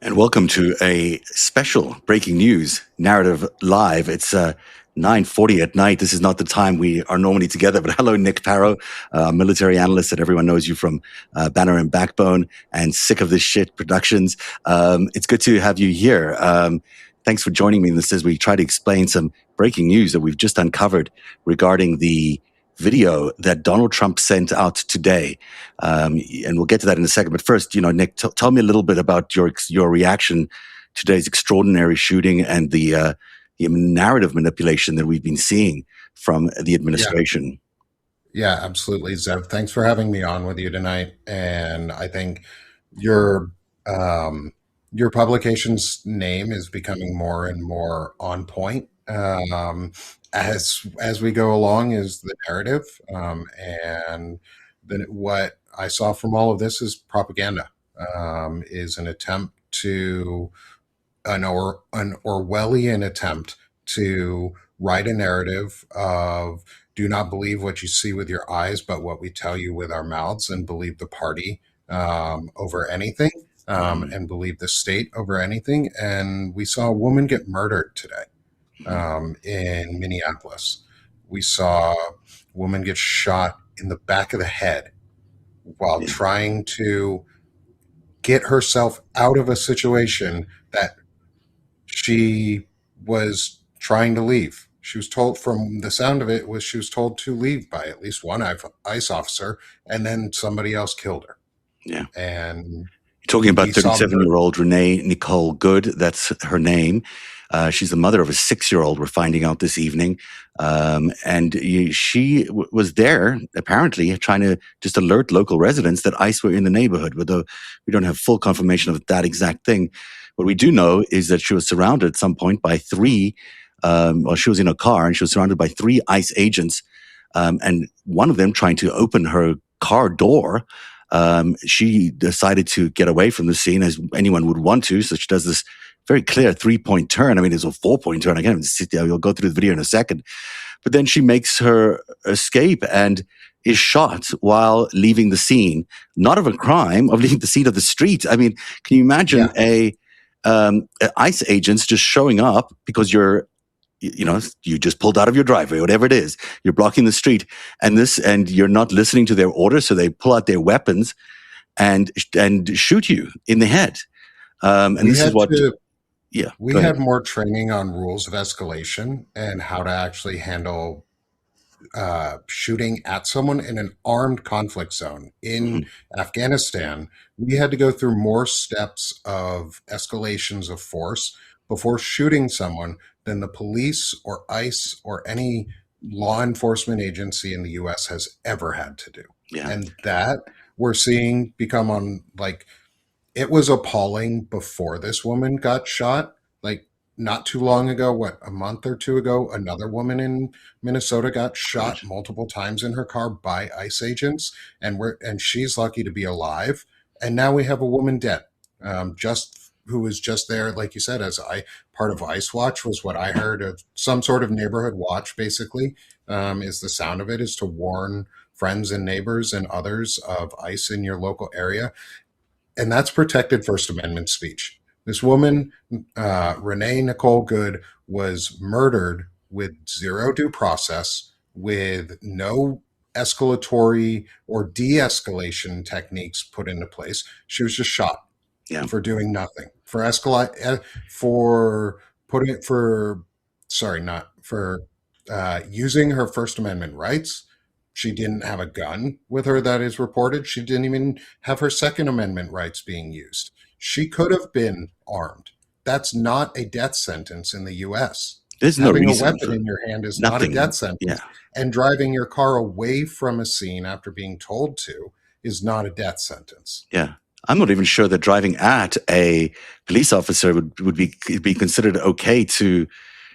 And welcome to a special breaking news narrative live. It's 9:40 at night. This is not the time we are normally together, but hello, Nick Parrow, military analyst that everyone knows you from Banner and Backbone and Sick of This Shit Productions. It's good to have you here. Thanks for joining me in this as we try to explain some breaking news that we've just uncovered regarding the video that Donald Trump sent out today. And we'll get to that in a second. But first, Nick, tell me a little bit about your reaction to today's extraordinary shooting and the narrative manipulation that we've been seeing from the administration. Yeah, absolutely, Zev. Thanks for having me on with you tonight. And I think your your publication's name is becoming more and more on point as we go along. Is the narrative, and then what I saw from all of this is propaganda. Is an attempt to an Orwellian attempt to write a narrative of do not believe what you see with your eyes, but what we tell you with our mouths, and believe the party over anything, and believe the state over anything. And we saw a woman get murdered today in Minneapolis. We saw a woman get shot in the back of the head while trying to get herself out of a situation that she was trying to leave. She was told, from the sound of it, she was told to leave by at least one ICE officer, and then somebody else killed her. Yeah. And you're talking about 37-year-old Renee Nicole Good. That's her name. She's the mother of a 6-year-old, we're finding out this evening. And she was there, apparently, trying to just alert local residents that ICE were in the neighborhood, although we don't have full confirmation of that exact thing. What we do know is that she was surrounded at some point by three, she was in a car and she was surrounded by three ICE agents, and one of them trying to open her car door. She decided to get away from the scene, as anyone would want to, so she does this very clear 3-point turn. I mean, it's a 4-point turn. I can't even sit there. You'll go through the video in a second. But then she makes her escape and is shot while leaving the scene, not of a crime, of leaving the scene of the street. I mean, can you imagine ICE agents just showing up because you just pulled out of your driveway, whatever it is, you're blocking the street, and you're not listening to their orders, so they pull out their weapons and shoot you in the head. And this is what. We had more training on rules of escalation and how to actually handle shooting at someone in an armed conflict zone. In Afghanistan, we had to go through more steps of escalations of force before shooting someone than the police or ICE or any law enforcement agency in the US has ever had to do. Yeah. And that we're seeing become on, like, it was appalling before this woman got shot. Like, not too long ago, a month or two ago, another woman in Minnesota got shot multiple times in her car by ICE agents, and she's lucky to be alive. And now we have a woman dead, who was just there, like you said, as part of ICE Watch was what I heard of, some sort of neighborhood watch. Basically, is the sound of it is to warn friends and neighbors and others of ICE in your local area. And that's protected First Amendment speech. This woman, Renee Nicole Good, was murdered with zero due process, with no escalatory or de-escalation techniques put into place. She was just shot for doing nothing, for using her First Amendment rights. She didn't have a gun with her, that is reported. She didn't even have her Second Amendment rights being used. She could have been armed. That's not a death sentence in the U.S. There's no Having reason a weapon in your hand is not a death sentence. Yeah. And driving your car away from a scene after being told to is not a death sentence. Yeah. I'm not even sure that driving at a police officer would be considered okay to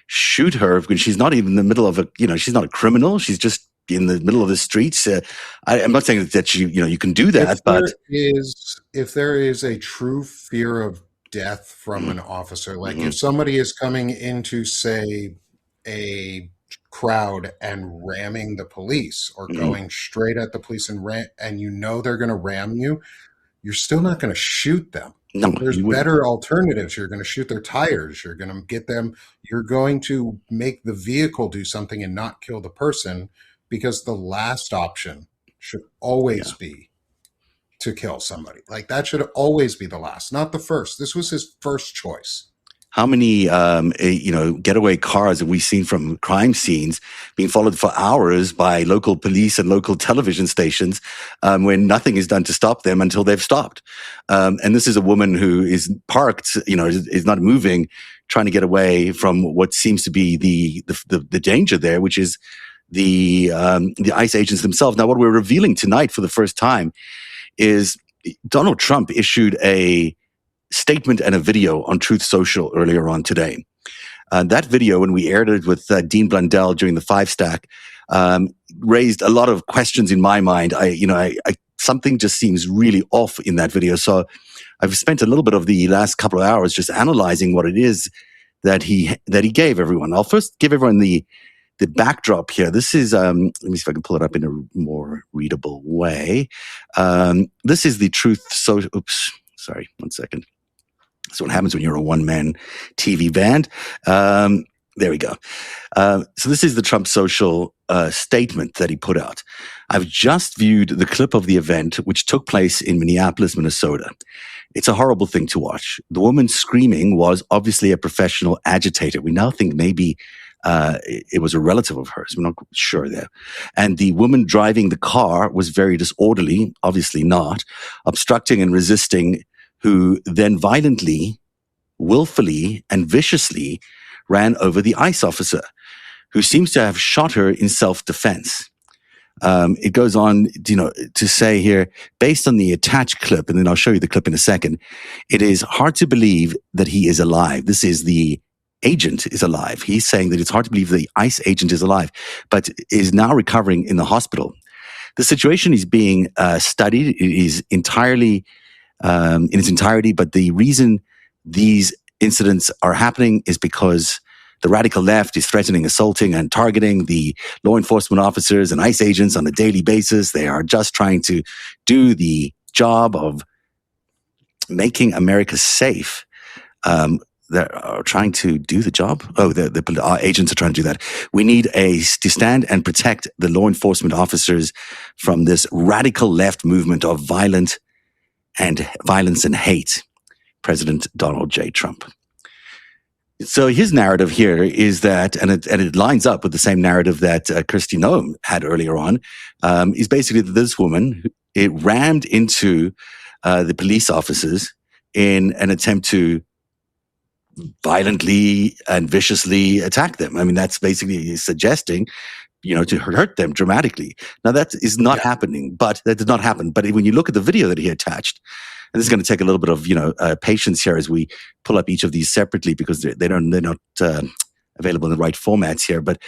shoot her, because she's not even in the middle of she's not a criminal. She's just in the middle of the streets. I'm not saying that you can do that, if there is a true fear of death from an officer, like if somebody is coming into, say, a crowd and ramming the police, or going straight at the police and they're going to ram you, you're still not going to shoot them. No, There's you wouldn't. better alternatives. You're going to shoot their tires. You're going to get them. You're going to make the vehicle do something and not kill the person, because the last option should always Yeah. be to kill somebody. Like, that should always be the last, not the first. This was his first choice. How many, getaway cars have we seen from crime scenes being followed for hours by local police and local television stations when nothing is done to stop them until they've stopped? And this is a woman who is parked, is not moving, trying to get away from what seems to be the danger there, which is the ICE agents themselves. Now, what we're revealing tonight for the first time is Donald Trump issued a statement and a video on Truth Social earlier on today. That video, when we aired it with Dean Blundell during the Five Stack, raised a lot of questions in my mind. Something just seems really off in that video. So I've spent a little bit of the last couple of hours just analyzing what it is that he gave everyone. I'll first give everyone the backdrop here. This is, let me see if I can pull it up in a more readable way. This is the Truth Social. Oops, sorry, 1 second. That's what happens when you're a one-man TV band. There we go. So this is the Trump Social statement that he put out. I've just viewed the clip of the event, which took place in Minneapolis, Minnesota. It's a horrible thing to watch. The woman screaming was obviously a professional agitator. We now think maybe it was a relative of hers. We're not sure there. And the woman driving the car was very disorderly, obviously not, obstructing and resisting, who then violently, willfully, and viciously ran over the ICE officer, who seems to have shot her in self-defense. It goes on, to say here, based on the attached clip, and then I'll show you the clip in a second, it is hard to believe that he is alive. This is the agent is alive. He's saying that it's hard to believe the ICE agent is alive, but is now recovering in the hospital. The situation is being studied. It is entirely in its entirety, but the reason these incidents are happening is because the radical left is threatening, assaulting, and targeting the law enforcement officers and ICE agents on a daily basis. They are just trying to do the job of making America safe. They are trying to do the job. Our agents are trying to do that. We need to stand and protect the law enforcement officers from this radical left movement of violence and hate. President Donald J. Trump. So his narrative here is that, and it lines up with the same narrative that Kristi Noem had earlier on, is basically that this woman, it rammed into the police officers in an attempt to violently and viciously attack them. I mean, that's basically suggesting, to hurt them dramatically. Now that is not happening, but that did not happen. But when you look at the video that he attached, and this is going to take a little bit of patience here as we pull up each of these separately, because they're not available in the right formats here. But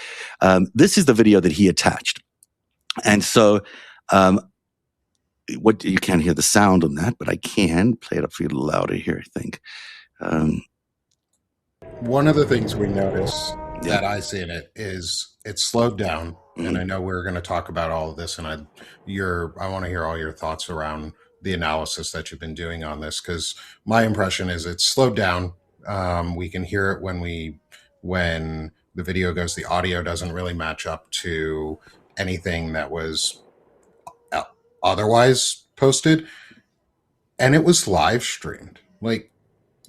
this is the video that he attached, and so what you can't hear the sound on that, but I can play it up for you a little louder here, I think. One of the things we notice that I see in it is it's slowed down, and I know we're going to talk about all of this, and I want to hear all your thoughts around the analysis that you've been doing on this, because my impression is it's slowed down. We can hear it when the video goes. The audio doesn't really match up to anything that was otherwise posted, and it was live streamed. Like,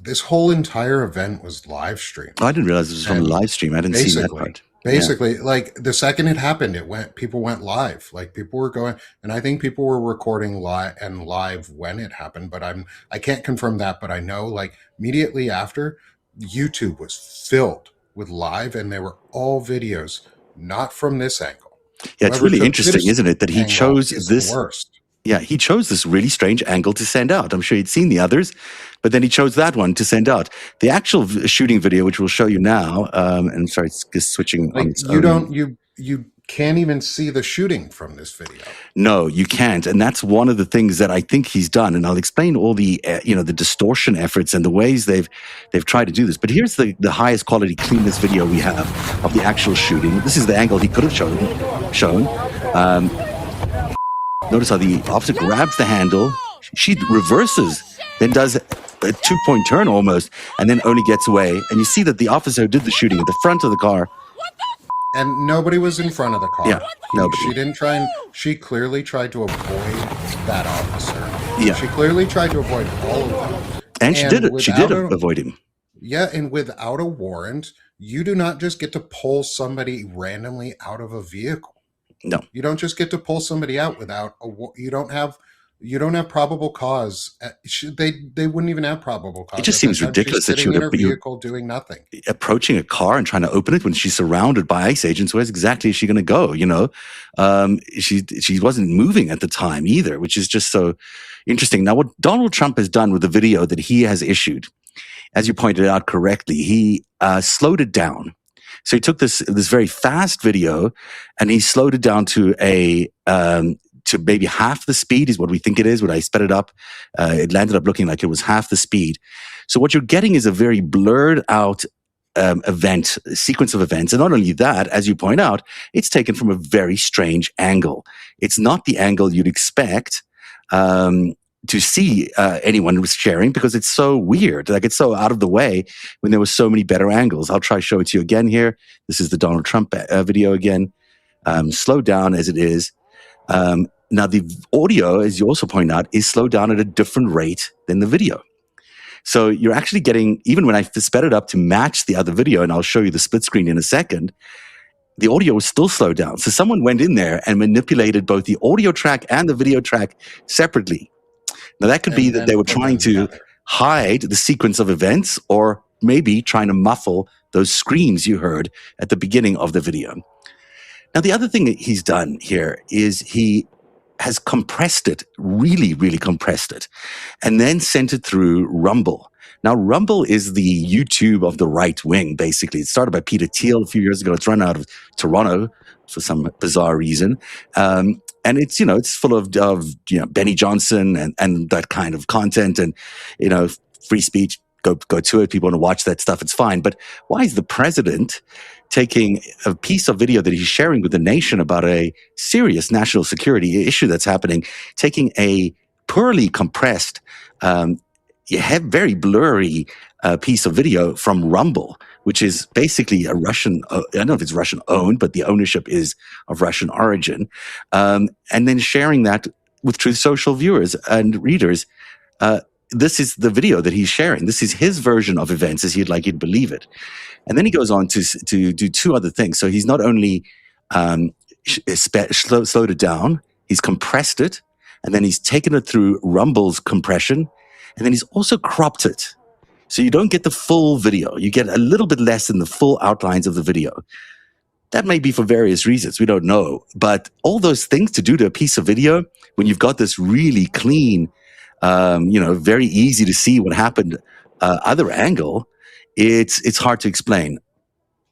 this whole entire event was live streamed. I didn't realize it was from a live stream. I didn't see that part. Basically, like, the second it happened, people went live. Like, people were going, and I think people were recording live when it happened, but I can't confirm that, but I know, like, immediately after, YouTube was filled with live, and they were all videos not from this angle. Yeah, it's really interesting, isn't it, that he chose this worst. Yeah, he chose this really strange angle to send out. I'm sure he'd seen the others, but then he chose that one to send out. The actual shooting video, which we'll show you now, and sorry, it's just switching on its own. You can't even see the shooting from this video. No, you can't, and that's one of the things that I think he's done. And I'll explain all the the distortion efforts and the ways they've tried to do this. But here's the highest quality, cleanest video we have of the actual shooting. This is the angle he could have shown. Notice how the officer grabs the handle, she reverses, then does a 2-point turn almost, and then only gets away. And you see that the officer who did the shooting at the front of the car. And nobody was in front of the car. Yeah, nobody. She didn't try and she clearly tried to avoid that officer. Yeah. She clearly tried to avoid all of them. And she did it. She did avoid him. Yeah, and without a warrant, you do not just get to pull somebody randomly out of a vehicle. No. You don't just get to pull somebody out without you don't have probable cause. They wouldn't even have probable cause. It just seems ridiculous that she would in her vehicle doing nothing, approaching a car and trying to open it when she's surrounded by ICE agents. Where's exactly is she going to go? She wasn't moving at the time either, which is just so interesting. Now, what Donald Trump has done with the video that he has issued, as you pointed out correctly, he slowed it down. So he took this very fast video and he slowed it down to to maybe half the speed is what we think it is. When I sped it up, it landed up looking like it was half the speed. So what you're getting is a very blurred out sequence of events. And not only that, as you point out, it's taken from a very strange angle. It's not the angle you'd expect to see anyone sharing, because it's so weird. Like, it's so out of the way when there were so many better angles. I'll try to show it to you again here. This is the Donald Trump video again, slowed down as it is. Now, the audio, as you also point out, is slowed down at a different rate than the video. So you're actually getting, even when I sped it up to match the other video, and I'll show you the split screen in a second, the audio was still slowed down. So someone went in there and manipulated both the audio track and the video track separately. Now, that could be that they were trying to hide the sequence of events, or maybe trying to muffle those screams you heard at the beginning of the video. Now, the other thing that he's done here is he has compressed it, really, really compressed it, and then sent it through Rumble. Now, Rumble is the YouTube of the right wing, basically. It started by Peter Thiel a few years ago. It's run out of Toronto for some bizarre reason. And it's full of Benny Johnson and that kind of content, and, free speech. Go to it. People want to watch that stuff. It's fine. But why is the president taking a piece of video that he's sharing with the nation about a serious national security issue that's happening, taking a poorly compressed, very blurry piece of video from Rumble, which is basically a Russian, I don't know if it's Russian owned, but the ownership is of Russian origin, and then sharing that with Truth Social viewers and readers? This is the video that he's sharing. This is his version of events as he'd like you to believe it. And then he goes on to do two other things. So he's not only slowed it down, he's compressed it, and then he's taken it through Rumble's compression, and then he's also cropped it. So you don't get the full video. You get a little bit less than the full outlines of the video. That may be for various reasons. We don't know. But all those things to do to a piece of video, when you've got this really clean, very easy to see what happened, other angle, it's hard to explain.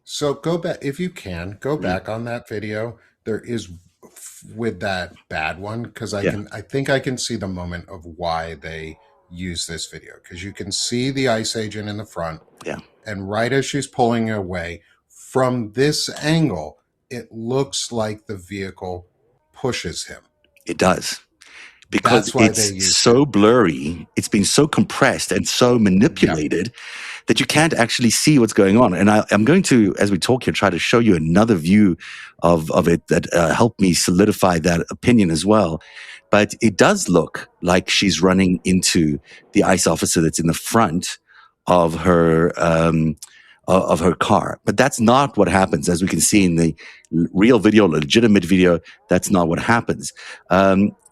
So go back, if you can, go back on that video. There is, with that bad one, because I think I can see the moment of why they use this video, because you can see the ICE agent in the front. Yeah. And right as she's pulling away, from this angle, it looks like the vehicle pushes him. It does. Because it's so blurry, it's been so compressed and so manipulated that you can't actually see what's going on. And I'm going to, as we talk here, try to show you another view of it that helped me solidify that opinion as well. But it does look like she's running into the ICE officer that's in the front of her car. But that's not what happens. As we can see in the real video, legitimate video, that's not what happens.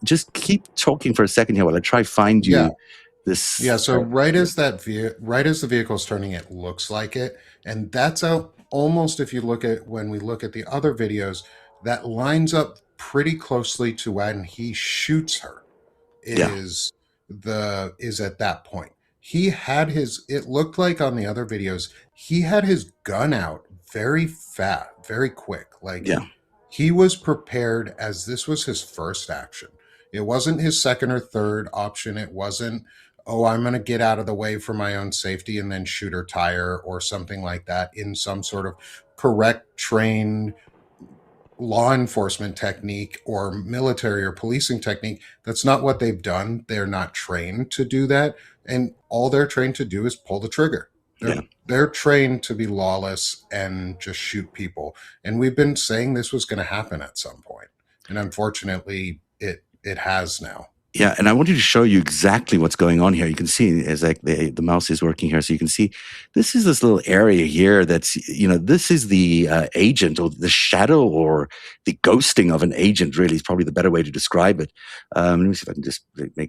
Just keep talking for a second here while I try to find you this. Yeah, so right as the vehicle's turning, it looks like it. And that's almost, if you look at, when we look at the other videos, that lines up pretty closely to when he shoots her, is at that point. He had it looked like on the other videos, he had his gun out very fast, very quick. He was prepared, as this was his first action. It wasn't his second or third option. It wasn't, I'm going to get out of the way for my own safety and then shoot her tire or something like that in some sort of correct, trained, law enforcement technique or military or policing technique. That's not what they've done. They're not trained to do that. And all they're trained to do is pull the trigger. Yeah. They're trained to be lawless and just shoot people. And we've been saying this was going to happen at some point. And unfortunately, it has now. Yeah, and I wanted to show you exactly what's going on here. You can see as like the mouse is working here, so you can see this is this little area here that's, this is the agent or the shadow or the ghosting of an agent, really is probably the better way to describe it. Let me see if I can just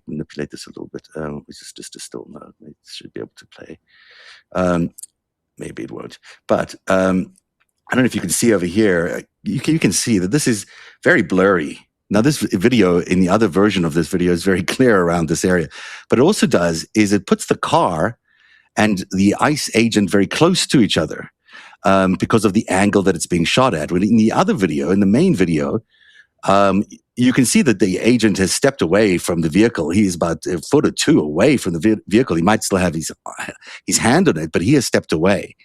manipulate this a little bit. Which is just a still mode. It should be able to play. Maybe it won't. But I don't know if you can see over here. You can see that this is very blurry. Now, this video, in the other version of this video, is very clear around this area. But it also does is it puts the car and the ICE agent very close to each other because of the angle that it's being shot at. When in the other video, in the main video, you can see that the agent has stepped away from the vehicle. He is about a foot or two away from the vehicle. He might still have his hand on it, but he has stepped away.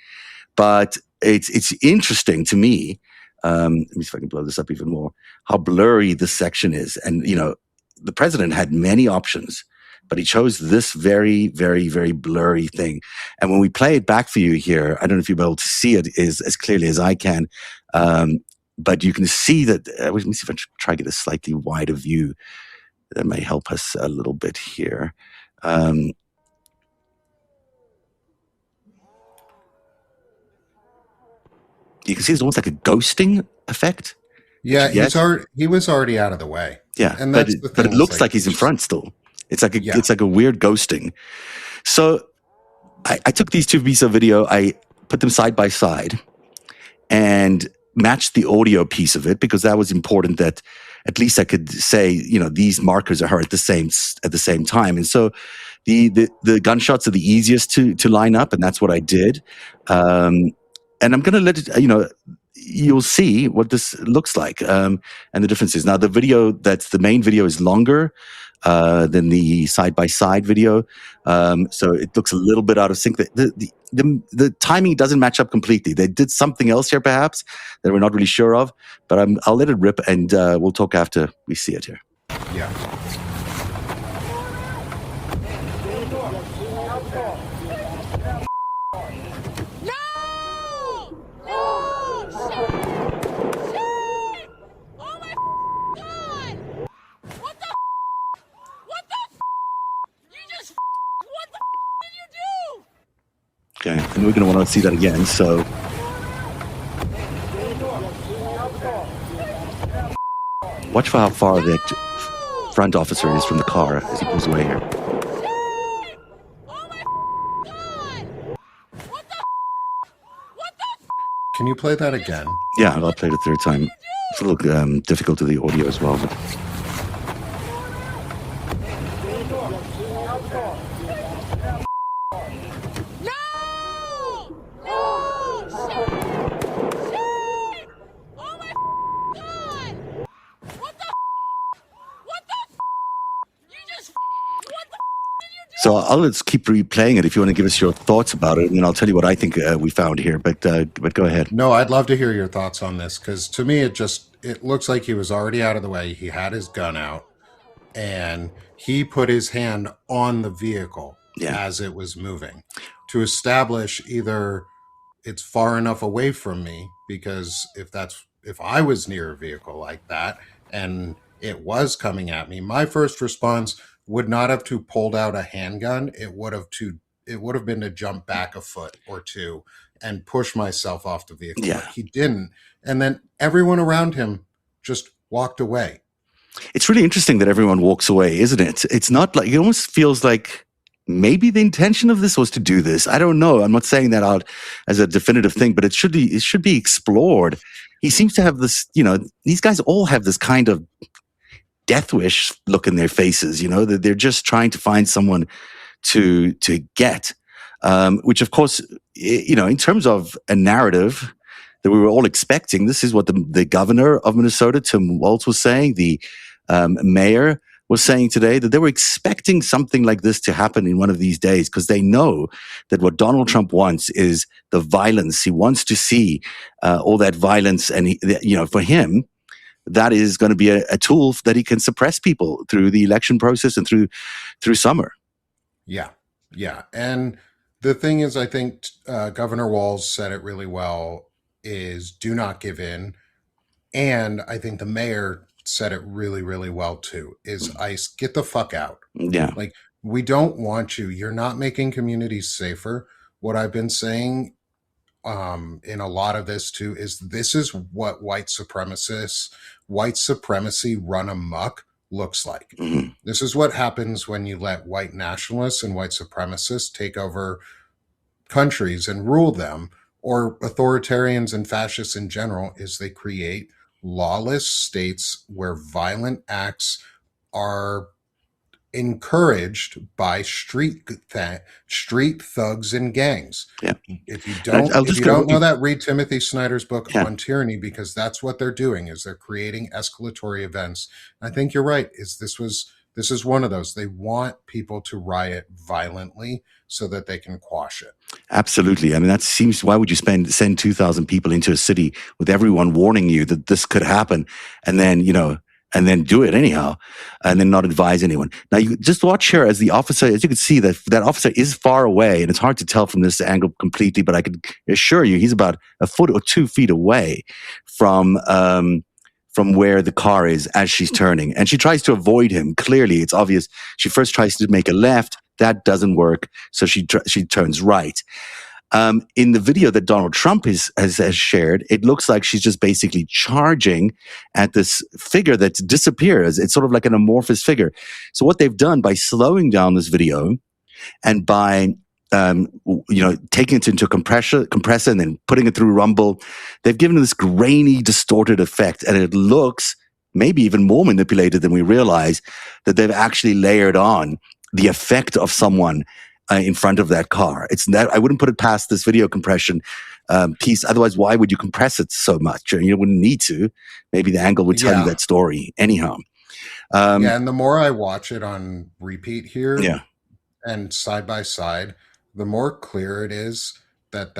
But it's interesting to me. Let me see if I can blow this up even more, how blurry this section is. And, the president had many options, but he chose this very, very, very blurry thing. And when we play it back for you here, I don't know if you'll be able to see it as clearly as I can, but you can see that, let me see if I try to get a slightly wider view. That may help us a little bit here. You can see it's almost like a ghosting effect. Yeah, he was already out of the way. Yeah, and but it looks like he's in front still. It's like a weird ghosting. So I took these two pieces of video, I put them side by side, and matched the audio piece of it because that was important. That at least I could say, these markers are heard at the same time. And so the gunshots are the easiest to line up, and that's what I did. And I'm going to let it, you'll see what this looks like and the differences. Now, the main video is longer than the side-by-side video. So it looks a little bit out of sync. The timing doesn't match up completely. They did something else here, perhaps, that we're not really sure of. But I'll let it rip, and we'll talk after we see it here. Yeah. Okay, and we're going to want to see that again, so. Watch for how far the front officer is from the car as he pulls away here. Can you play that again? Yeah, I'll play it a third time. It's a little difficult to the audio as well, but. So I'll just keep replaying it if you want to give us your thoughts about it, and then I'll tell you what I think we found here. But go ahead. No, I'd love to hear your thoughts on this, because to me it looks like he was already out of the way. He had his gun out, and he put his hand on the vehicle as it was moving to establish either it's far enough away from me, because if I was near a vehicle like that and it was coming at me, my first response would not have to pulled out a handgun. It would have been to jump back a foot or two and push myself off the vehicle. Yeah. But he didn't. And then everyone around him just walked away. It's really interesting that everyone walks away, isn't it? It's not like, it almost feels like maybe the intention of this was to do this. I don't know. I'm not saying that out as a definitive thing, but it should be explored. He seems to have this, these guys all have this kind of death wish look in their faces, that they're just trying to find someone to get, which of course, in terms of a narrative that we were all expecting, this is what the governor of Minnesota, Tim Walz, was saying. The mayor was saying today that they were expecting something like this to happen in one of these days, because they know that what Donald Trump wants is the violence. He wants to see all that violence, and for him, that is going to be a tool that he can suppress people through the election process and through summer. Yeah. And the thing is, I think Governor Walz said it really well, is do not give in. And I think the mayor said it really, really well too, is ICE, get the fuck out. Yeah. Like, we don't want you. You're not making communities safer. What I've been saying in a lot of this too is this is what white supremacy run amok looks like. Mm-hmm. This is what happens when you let white nationalists and white supremacists take over countries and rule them, or authoritarians and fascists in general, is they create lawless states where violent acts are encouraged by street thugs and gangs. Yeah. If you don't know that, read Timothy Snyder's book on tyranny, because that's what they're doing, is they're creating escalatory events. I think you're right. This is one of those. They want people to riot violently so that they can quash it. Absolutely. I mean, that seems, why would you send 2,000 people into a city with everyone warning you that this could happen, and then, and then do it anyhow, and then not advise anyone? Now, you just watch here as the officer, as you can see, that officer is far away, and it's hard to tell from this angle completely, but I can assure you he's about a foot or 2 feet away from where the car is as she's turning. And she tries to avoid him. Clearly, it's obvious. She first tries to make a left. That doesn't work. So she turns right. In the video that Donald Trump has shared, it looks like she's just basically charging at this figure that disappears. It's sort of like an amorphous figure. So what they've done by slowing down this video and by taking it into a compressor and then putting it through Rumble, they've given it this grainy, distorted effect, and it looks maybe even more manipulated than we realize, that they've actually layered on the effect of someone in front of that car. I wouldn't put it past this video compression piece. Otherwise, why would you compress it so much? You wouldn't need to. Maybe the angle would tell you that story anyhow. And the more I watch it on repeat here, and side by side, the more clear it is that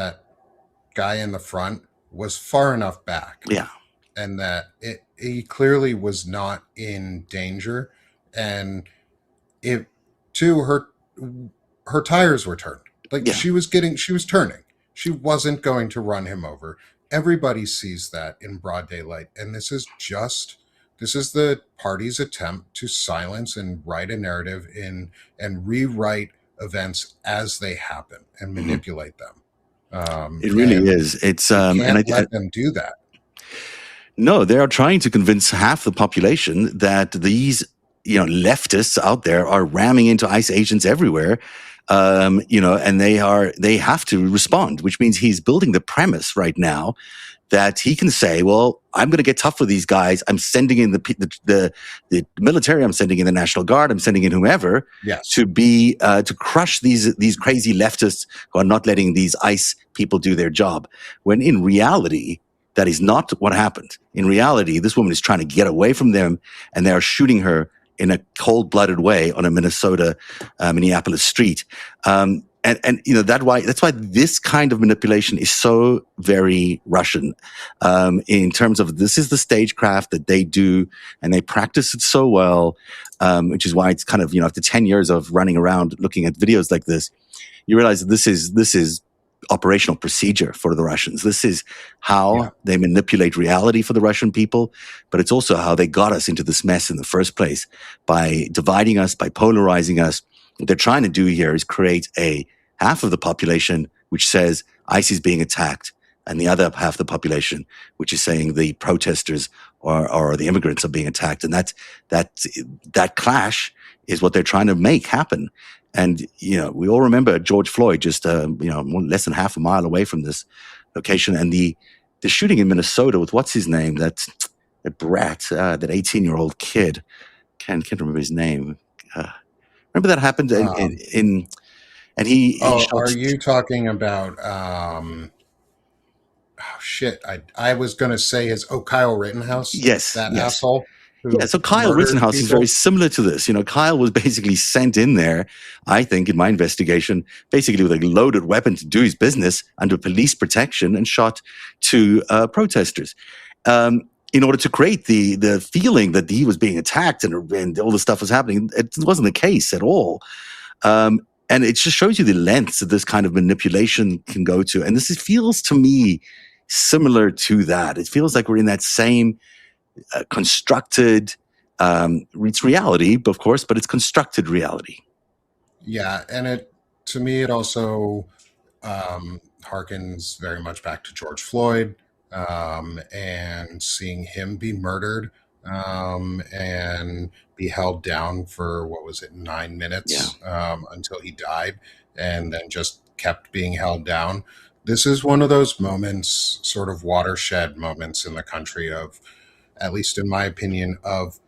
guy in the front was far enough back. Yeah. And that he clearly was not in danger. And her tires were turned. She was turning. She wasn't going to run him over. Everybody sees that in broad daylight. And this is the party's attempt to silence and write a narrative and rewrite events as they happen and manipulate them. It really is. It's can't let them do that. No, they are trying to convince half the population that these leftists out there are ramming into ICE agents everywhere. And they have to respond, which means he's building the premise right now that he can say, well, I'm going to get tough with these guys. I'm sending in the military. I'm sending in the National Guard. I'm sending in whomever to crush these crazy leftists who are not letting these ICE people do their job. When in reality, that is not what happened. In reality, this woman is trying to get away from them, and they are shooting her in a cold-blooded way on a Minneapolis street. That's why this kind of manipulation is so very Russian, in terms of this is the stagecraft that they do, and they practice it so well, which is why it's kind of, after 10 years of running around looking at videos like this, you realize that this is operational procedure for the Russians. This is how they manipulate reality for the Russian people, but it's also how they got us into this mess in the first place, by dividing us, by polarizing us. What they're trying to do here is create a half of the population which says ICE is being attacked, and the other half of the population which is saying the protesters or the immigrants are being attacked. And that clash is what they're trying to make happen. And, we all remember George Floyd just, less than half a mile away from this location. And the shooting in Minnesota with what's his name? That brat, that 18-year-old kid. Can't remember his name. Remember that happened in and he shot. Are you talking about, I was going to say Kyle Rittenhouse. Yes. That asshole. Yeah, so Kyle Rittenhouse is very similar to this. Kyle was basically sent in there, I think, in my investigation, basically with a loaded weapon to do his business under police protection, and shot two protesters. in order to create the feeling that he was being attacked and all this stuff was happening. It wasn't the case at all. And it just shows you the lengths that this kind of manipulation can go to. And feels to me similar to that. It feels like we're in that same constructed, it's reality, of course, but it's constructed reality. Yeah, and to me, it also harkens very much back to George Floyd, and seeing him be murdered, and be held down for, what was it, 9 minutes, until he died, and then just kept being held down. This is one of those moments, sort of watershed moments in the country of, at least in my opinion, of,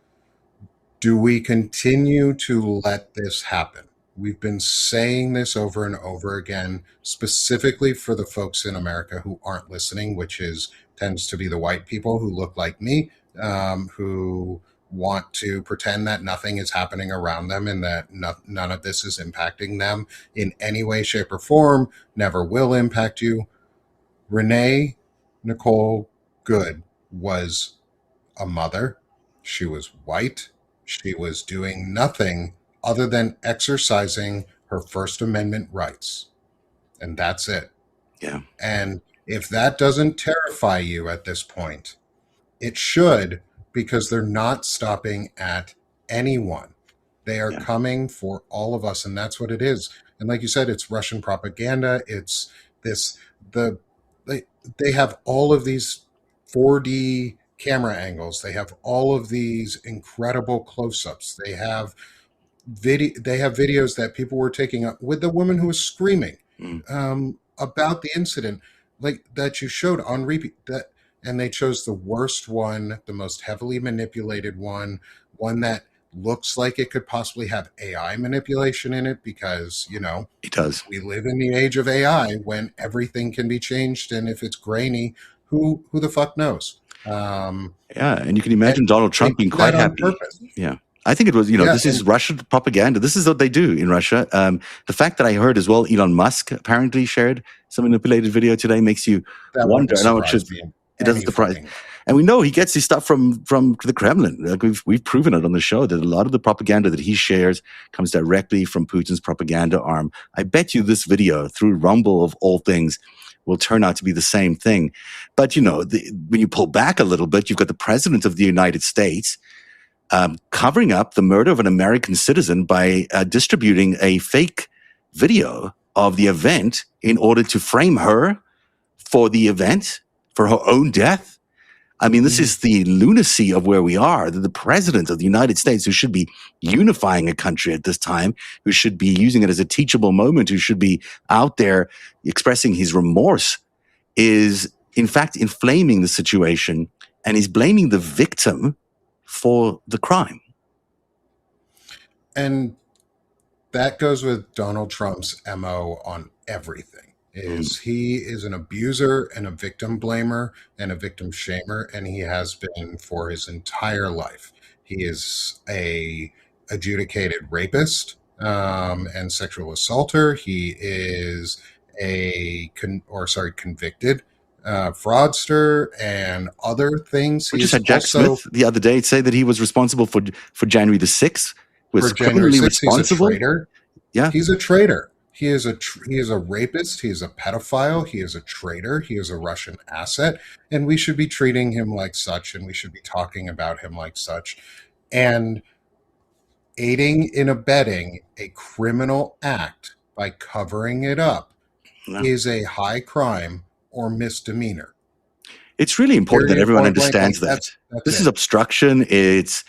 do we continue to let this happen? We've been saying this over and over again, specifically for the folks in America who aren't listening, which tends to be the white people who look like me, who want to pretend that nothing is happening around them and that none of this is impacting them in any way, shape, or form, never will impact you. Renee Nicole Good was a mother. She was white. She was doing nothing other than exercising her First Amendment rights. And that's it. Yeah. And if that doesn't terrify you at this point, it should, because they're not stopping at anyone. They are coming for all of us, and that's what it is. And like you said, it's Russian propaganda. It's this, they have all of these 4D camera angles. They have all of these incredible close-ups. They have videos that people were taking up with the woman who was screaming about the incident, like that you showed on repeat. And they chose the worst one, the most heavily manipulated one that looks like it could possibly have AI manipulation in it, because, it does. We live in the age of AI when everything can be changed, and if it's grainy, who the fuck knows? And you can imagine Donald Trump being quite happy. Yeah. I think it was, this is Russian propaganda. This is what they do in Russia. The fact that I heard as well, Elon Musk apparently shared some manipulated video today makes you wonder. It doesn't surprise. And we know he gets his stuff from the Kremlin. Like we've proven it on the show that a lot of the propaganda that he shares comes directly from Putin's propaganda arm. I bet you this video, through Rumble of all things, will turn out to be the same thing. But, when you pull back a little bit, you've got the president of the United States covering up the murder of an American citizen by distributing a fake video of the event in order to frame her for the event, for her own death. I mean, this is the lunacy of where we are. The president of the United States, who should be unifying a country at this time, who should be using it as a teachable moment, who should be out there expressing his remorse, is in fact inflaming the situation, and he's blaming the victim for the crime. And that goes with Donald Trump's MO on everything. He is an abuser and a victim blamer and a victim shamer, and he has been for his entire life. He is a adjudicated rapist and sexual assaulter. He is convicted fraudster and other things. We just had Jack Smith the other day say that he was responsible for January the 6th. Was criminally responsible. He's a traitor. Yeah, he's a traitor. He is a rapist. He is a pedophile. He is a traitor. He is a Russian asset, and we should be treating him like such, and we should be talking about him like such. And aiding and abetting a criminal act by covering it up is a high crime or misdemeanor. It's really important that everyone understands that. This is obstruction. It's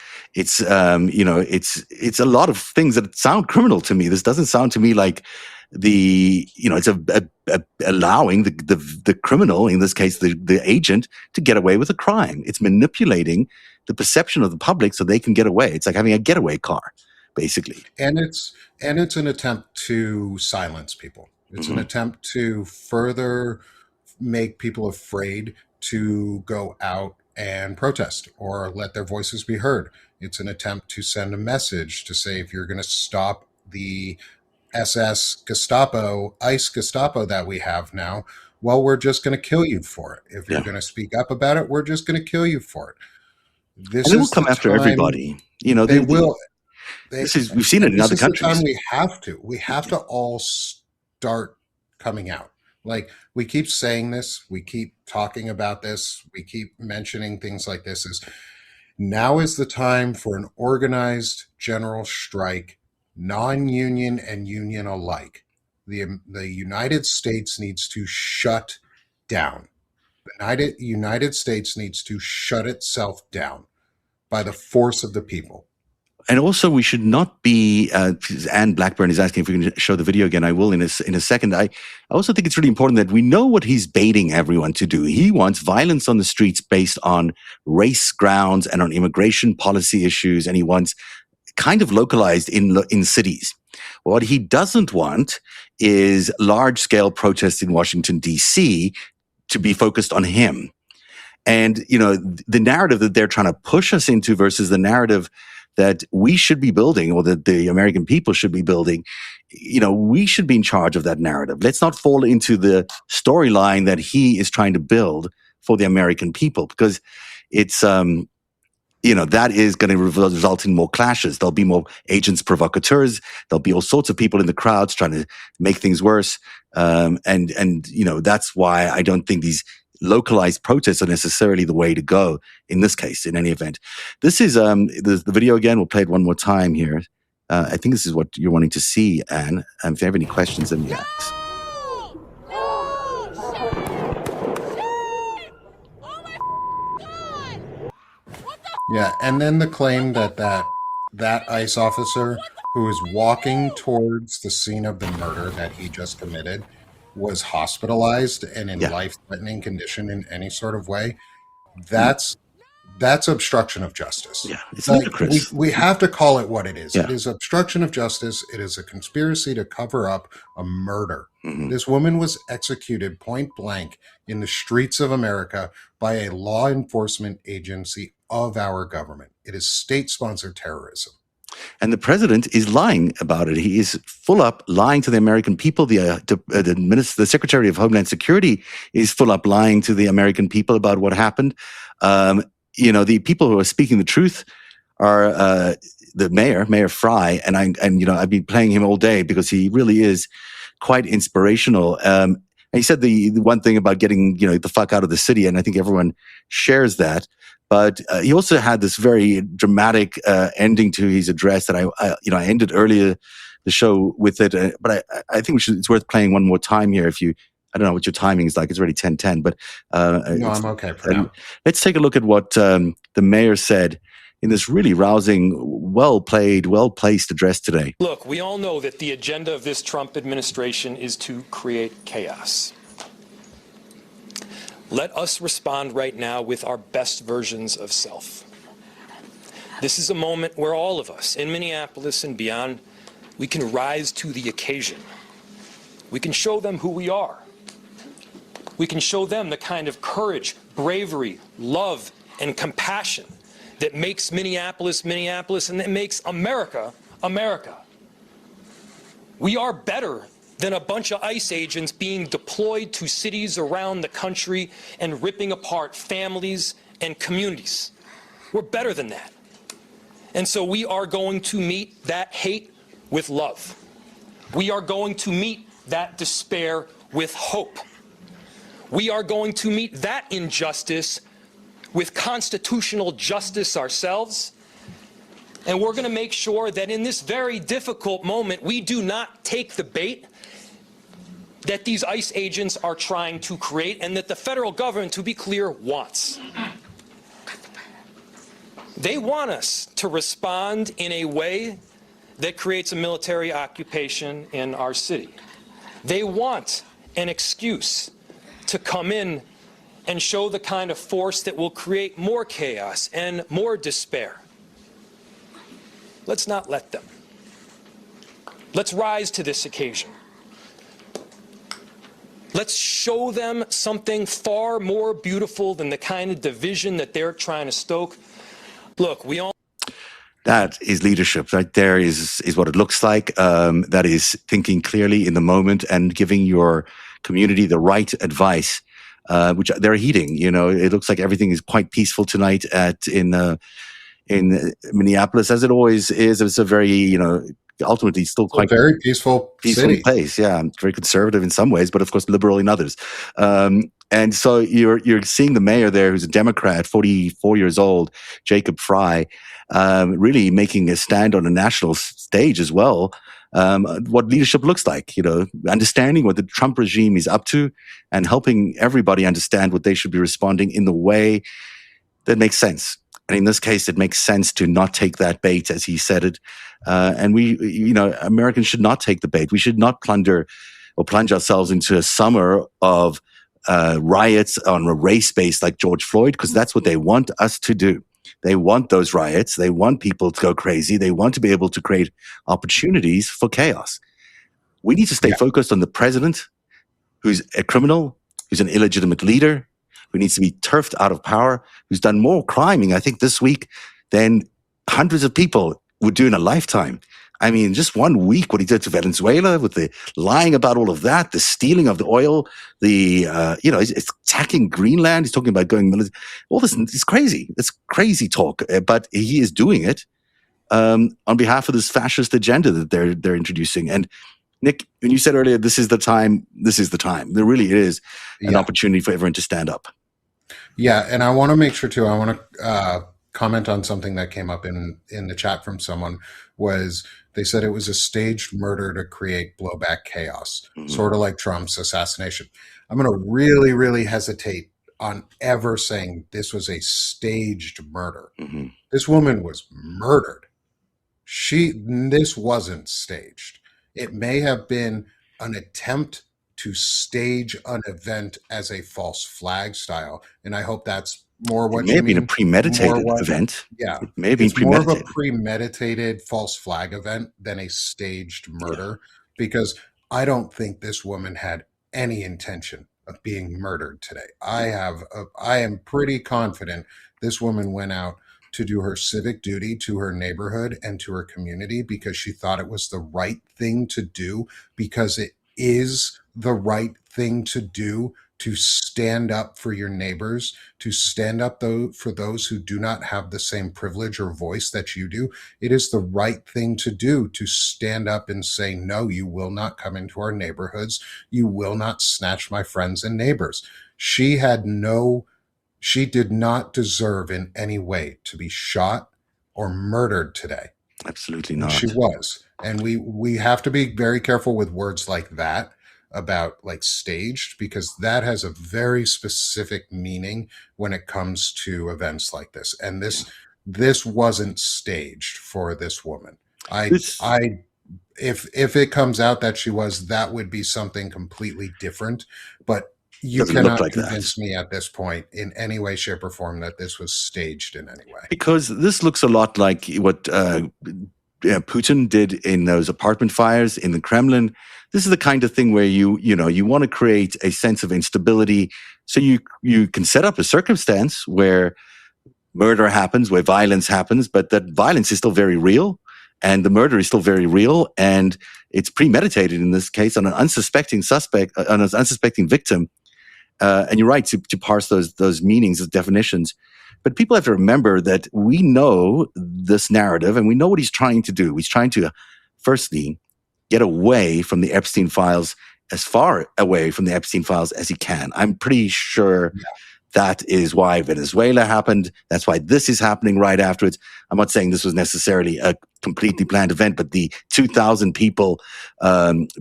a lot of things that sound criminal to me. This doesn't sound to me like it's allowing the criminal, in this case the agent, to get away with a crime. It's manipulating the perception of the public so they can get away. It's like having a getaway car, basically. And it's an attempt to silence people. It's an attempt to further make people afraid to go out and protest or let their voices be heard. It's an attempt to send a message to say, if you're going to stop the SS Gestapo, ICE Gestapo that we have now, well, we're just going to kill you for it. If you're Yeah. going to speak up about it, we're just going to kill you for it. And This they will is come the after time everybody. You know, they will. They, we've seen it and in this other is the time countries. we have to all start coming out. Like, we keep saying this, we keep talking about this, we keep mentioning things like this. Is now is the time for an organized general strike, non-union and union alike. The United States needs to shut down. The United States needs to shut itself down by the force of the people. And also, we should not be. Anne Blackburn is asking if we can show the video again. I will in a second. I also think it's really important that we know what he's baiting everyone to do. He wants violence on the streets based on race grounds and on immigration policy issues, and he wants kind of localized in cities. What he doesn't want is large-scale protests in Washington, D.C. to be focused on him. And, you know, the narrative that they're trying to push us into versus the narrative that we should be building, or that the American people should be building, you know, we should be in charge of that narrative. Let's not fall into the storyline that he is trying to build for the American people, because it's, you know, that is going to result in more clashes. There'll be more agents provocateurs. There'll be all sorts of people in the crowds trying to make things worse. And you know, that's why I don't think these localized protests are necessarily the way to go in this case, in any event. This is the video again. We'll play it one more time here. I think this is what you're wanting to see, Anne. If you have any questions, then ask. Yeah, and then the claim that ICE officer who was walking towards the scene of the murder that he just committed was hospitalized and in life-threatening condition in any sort of way. That's obstruction of justice. Yeah, it's like, ludicrous. We have to call it what it is. Yeah. It is obstruction of justice. It is a conspiracy to cover up a murder. Mm-hmm. This woman was executed point blank in the streets of America by a law enforcement agency of our government. It is state-sponsored terrorism. And the president is lying about it. He is full up lying to the American people. The Secretary of Homeland Security is full up lying to the American people about what happened. You know, the people who are speaking the truth are the Mayor Fry, and you know, I've been playing him all day because he really is quite inspirational. And he said the one thing about getting, you know, the fuck out of the city, and I think everyone shares that. But he also had this very dramatic ending to his address that I ended earlier the show with it. But I think it's worth playing one more time here. I don't know what your timing is like. It's already 10:10, but no, I'm okay for now. Let's take a look at what the mayor said in this really rousing, well-placed address today. Look, we all know that the agenda of this Trump administration is to create chaos. Let us respond right now with our best versions of self. This is a moment where all of us in Minneapolis and beyond, we can rise to the occasion. We can show them who we are. We can show them the kind of courage, bravery, love, and compassion that makes Minneapolis, Minneapolis, and that makes America, America. We are better than a bunch of ICE agents being deployed to cities around the country and ripping apart families and communities. We're better than that. And so we are going to meet that hate with love. We are going to meet that despair with hope. We are going to meet that injustice with constitutional justice ourselves. And we're going to make sure that in this very difficult moment, we do not take the bait that these ICE agents are trying to create and that the federal government, to be clear, wants. They want us to respond in a way that creates a military occupation in our city. They want an excuse to come in and show the kind of force that will create more chaos and more despair. Let's not let them. Let's rise to this occasion. Let's show them something far more beautiful than the kind of division that they're trying to stoke. Look, we all... That is leadership. Right there is what it looks like. That is thinking clearly in the moment and giving your community the right advice, which they're heeding. It looks like everything is quite peaceful tonight in Minneapolis, as it always is. It's a very, ultimately still It's a quite very peaceful city. place. Yeah, very conservative in some ways, but of course liberal in others. And so you're seeing the mayor there, who's a Democrat, 44 years old, Jacob Fry, really making a stand on a national stage as well. What leadership looks like, understanding what the Trump regime is up to, and helping everybody understand what they should be responding in the way that makes sense. And in this case, it makes sense to not take that bait, as he said it. And Americans should not take the bait. We should not plunder or plunge ourselves into a summer of riots on a race base like George Floyd, because that's what they want us to do. They want those riots. They want people to go crazy. They want to be able to create opportunities for chaos. We need to stay focused on the president, who's a criminal, who's an illegitimate leader, who needs to be turfed out of power, who's done more criming, I think, this week than hundreds of people would do in a lifetime. I mean, just 1 week, what he did to Venezuela with the lying about all of that, the stealing of the oil, he's attacking Greenland. He's talking about going military. All this is crazy. It's crazy talk, but he is doing it on behalf of this fascist agenda that they're introducing. And Nick, when you said earlier, this is the time. There really is an opportunity for everyone to stand up. Yeah, and I want to make sure too. I want to comment on something that came up in the chat from someone. Was they said it was a staged murder to create blowback chaos, sort of like Trump's assassination. I'm going to really, really hesitate on ever saying this was a staged murder. This woman was murdered. This wasn't staged. It may have been an attempt to stage an event as a false flag style. And I hope that's more what you mean. It may have been a premeditated event. Yeah. It may have been more of a premeditated false flag event than a staged murder, because I don't think this woman had any intention of being murdered today. I am pretty confident this woman went out to do her civic duty to her neighborhood and to her community because she thought it was the right thing to do, because it is the right thing to do to stand up for your neighbors, to stand up for those who do not have the same privilege or voice that you do. It is the right thing to do to stand up and say, no, you will not come into our neighborhoods. You will not snatch my friends and neighbors. She did not deserve in any way to be shot or murdered today. Absolutely not. She was. And we have to be very careful with words like that about like staged, because that has a very specific meaning when it comes to events like this. And this wasn't staged for this woman. If it comes out that she was, that would be something completely different. But you cannot convince me at this point in any way, shape, or form that this was staged in any way. Because this looks a lot like what Putin did in those apartment fires in the Kremlin. This is the kind of thing where you want to create a sense of instability, so you can set up a circumstance where murder happens, where violence happens, but that violence is still very real, and the murder is still very real, and it's premeditated in this case on an unsuspecting suspect, on an unsuspecting victim. And you're right to parse those meanings as definitions. But people have to remember that we know this narrative, and we know what he's trying to do. He's trying to, firstly, get away from the Epstein files, as far away from the Epstein files as he can. I'm pretty sure that is why Venezuela happened. That's why this is happening right afterwards. I'm not saying this was necessarily a completely planned event, but the 2,000 people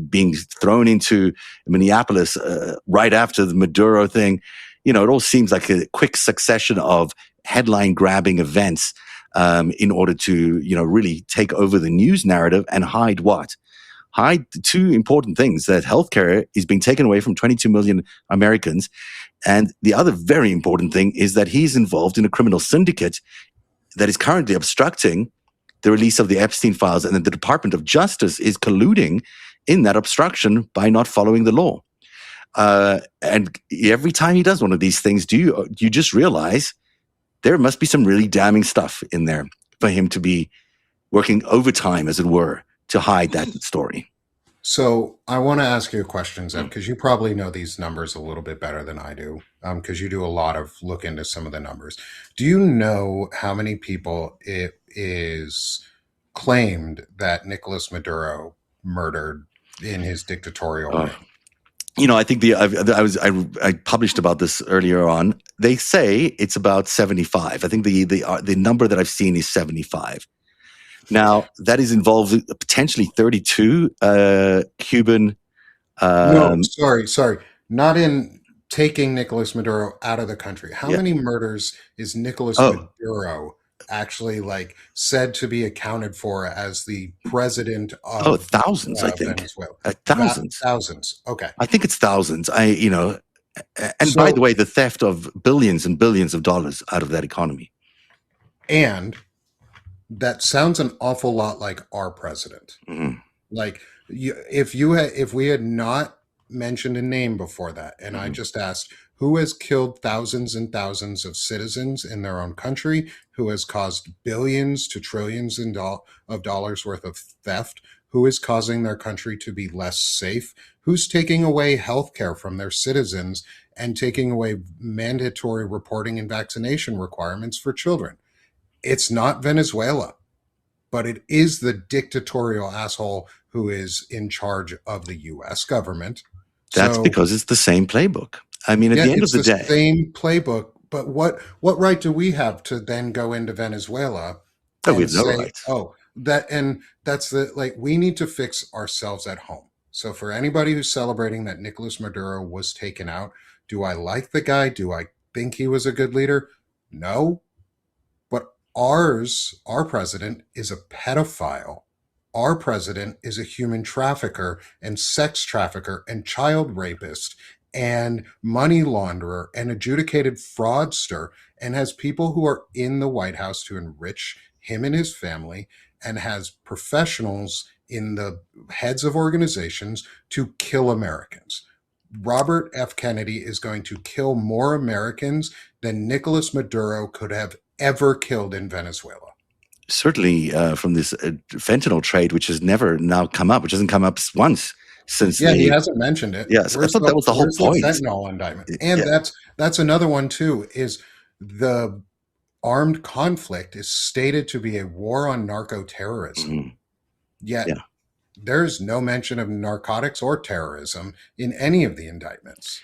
being thrown into Minneapolis right after the Maduro thing, it all seems like a quick succession of headline-grabbing events in order to, really take over the news narrative and hide what? Hide two important things: that healthcare is being taken away from 22 million Americans. And the other very important thing is that he's involved in a criminal syndicate that is currently obstructing the release of the Epstein files, and that the Department of Justice is colluding in that obstruction by not following the law. And every time he does one of these things, you just realize there must be some really damning stuff in there for him to be working overtime, as it were, to hide that story. So I want to ask you a question, Zev, because you probably know these numbers a little bit better than I do, because you do a lot of look into some of the numbers. Do you know how many people it is claimed that Nicolas Maduro murdered in his dictatorial Uh, reign? I think I published about this earlier on. They say it's about 75. I think the number that I've seen is 75. Now that is involved potentially 32 Cuban. No, sorry. Not in taking Nicolas Maduro out of the country. How Yeah. many murders is Nicolas Oh, Maduro actually like said to be accounted for as the president oh, of thousands. I think Venezuela? thousands. Thousands. Okay. I think it's thousands. And by the So, way, the theft of billions and billions of dollars out of that economy. and that sounds an awful lot like our president. Mhm. Like if we had not mentioned a name before that, and I just asked who has killed thousands and thousands of citizens in their own country, who has caused billions to trillions of dollars worth of theft, who is causing their country to be less safe, who's taking away health care from their citizens and taking away mandatory reporting and vaccination requirements for children. It's not Venezuela, but it is the dictatorial asshole who is in charge of the US government. That's So, because it's the same playbook. I mean, at yeah, the end of it's the the day, same playbook, but what right do we have to then go into Venezuela oh, we and have no say, rights. "Oh, that's the like we need to fix ourselves at home." So for anybody who's celebrating that Nicolas Maduro was taken out, do I like the guy? Do I think he was a good leader? No, but our president is a pedophile. Our president is a human trafficker and sex trafficker and child rapist and money launderer and adjudicated fraudster and has people who are in the White House to enrich him and his family and has professionals in the heads of organizations to kill Americans. Robert F. Kennedy is going to kill more Americans than Nicolas Maduro could have ever killed in Venezuela. Certainly from this fentanyl trade, which has never now come up, which hasn't come up once since Yeah, he hasn't mentioned it. Yes, I thought that was the whole Where's the point. fentanyl indictment? And Yeah. that's another one too, is the armed conflict is stated to be a war on narco-terrorism. Mhm. Yet Yeah. there's no mention of narcotics or terrorism in any of the indictments.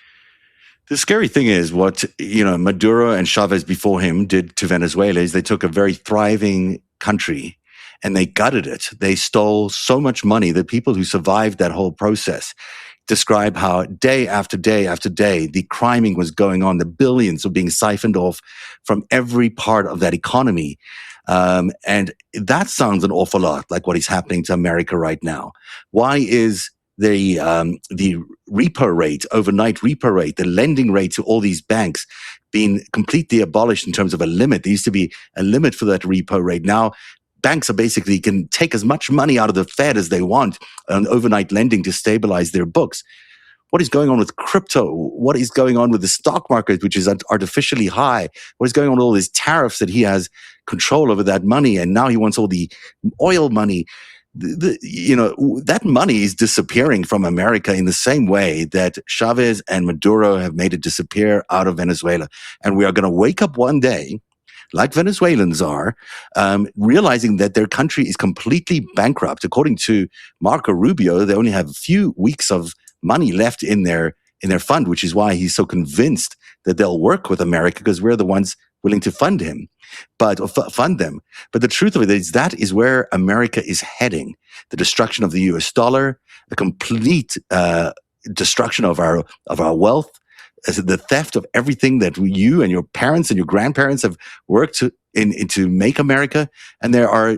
The scary thing is what, Maduro and Chavez before him did to Venezuela is they took a very thriving country and they gutted it. They stole so much money. The people who survived that whole process describe how day after day after day, the criming was going on. The billions were being siphoned off from every part of that economy. And that sounds an awful lot like what is happening to America right now. Why is the repo rate, overnight repo rate, the lending rate to all these banks being completely abolished in terms of a limit? There used to be a limit for that repo rate. Now, banks are basically can take as much money out of the Fed as they want on overnight lending to stabilize their books. What is going on with crypto? What is going on with the stock market, which is artificially high? What is going on with all these tariffs that he has control over that money? And now he wants all the oil money. That money is disappearing from America in the same way that Chavez and Maduro have made it disappear out of Venezuela. And we are going to wake up one day, like Venezuelans are, realizing that their country is completely bankrupt. According to Marco Rubio, they only have a few weeks of money left in their fund, which is why he's so convinced that they'll work with America because we're the ones willing to fund him, fund them. But the truth of it is that is where America is heading: the destruction of the U.S. dollar, a complete destruction of our wealth, the theft of everything that you and your parents and your grandparents have worked to make America, and they are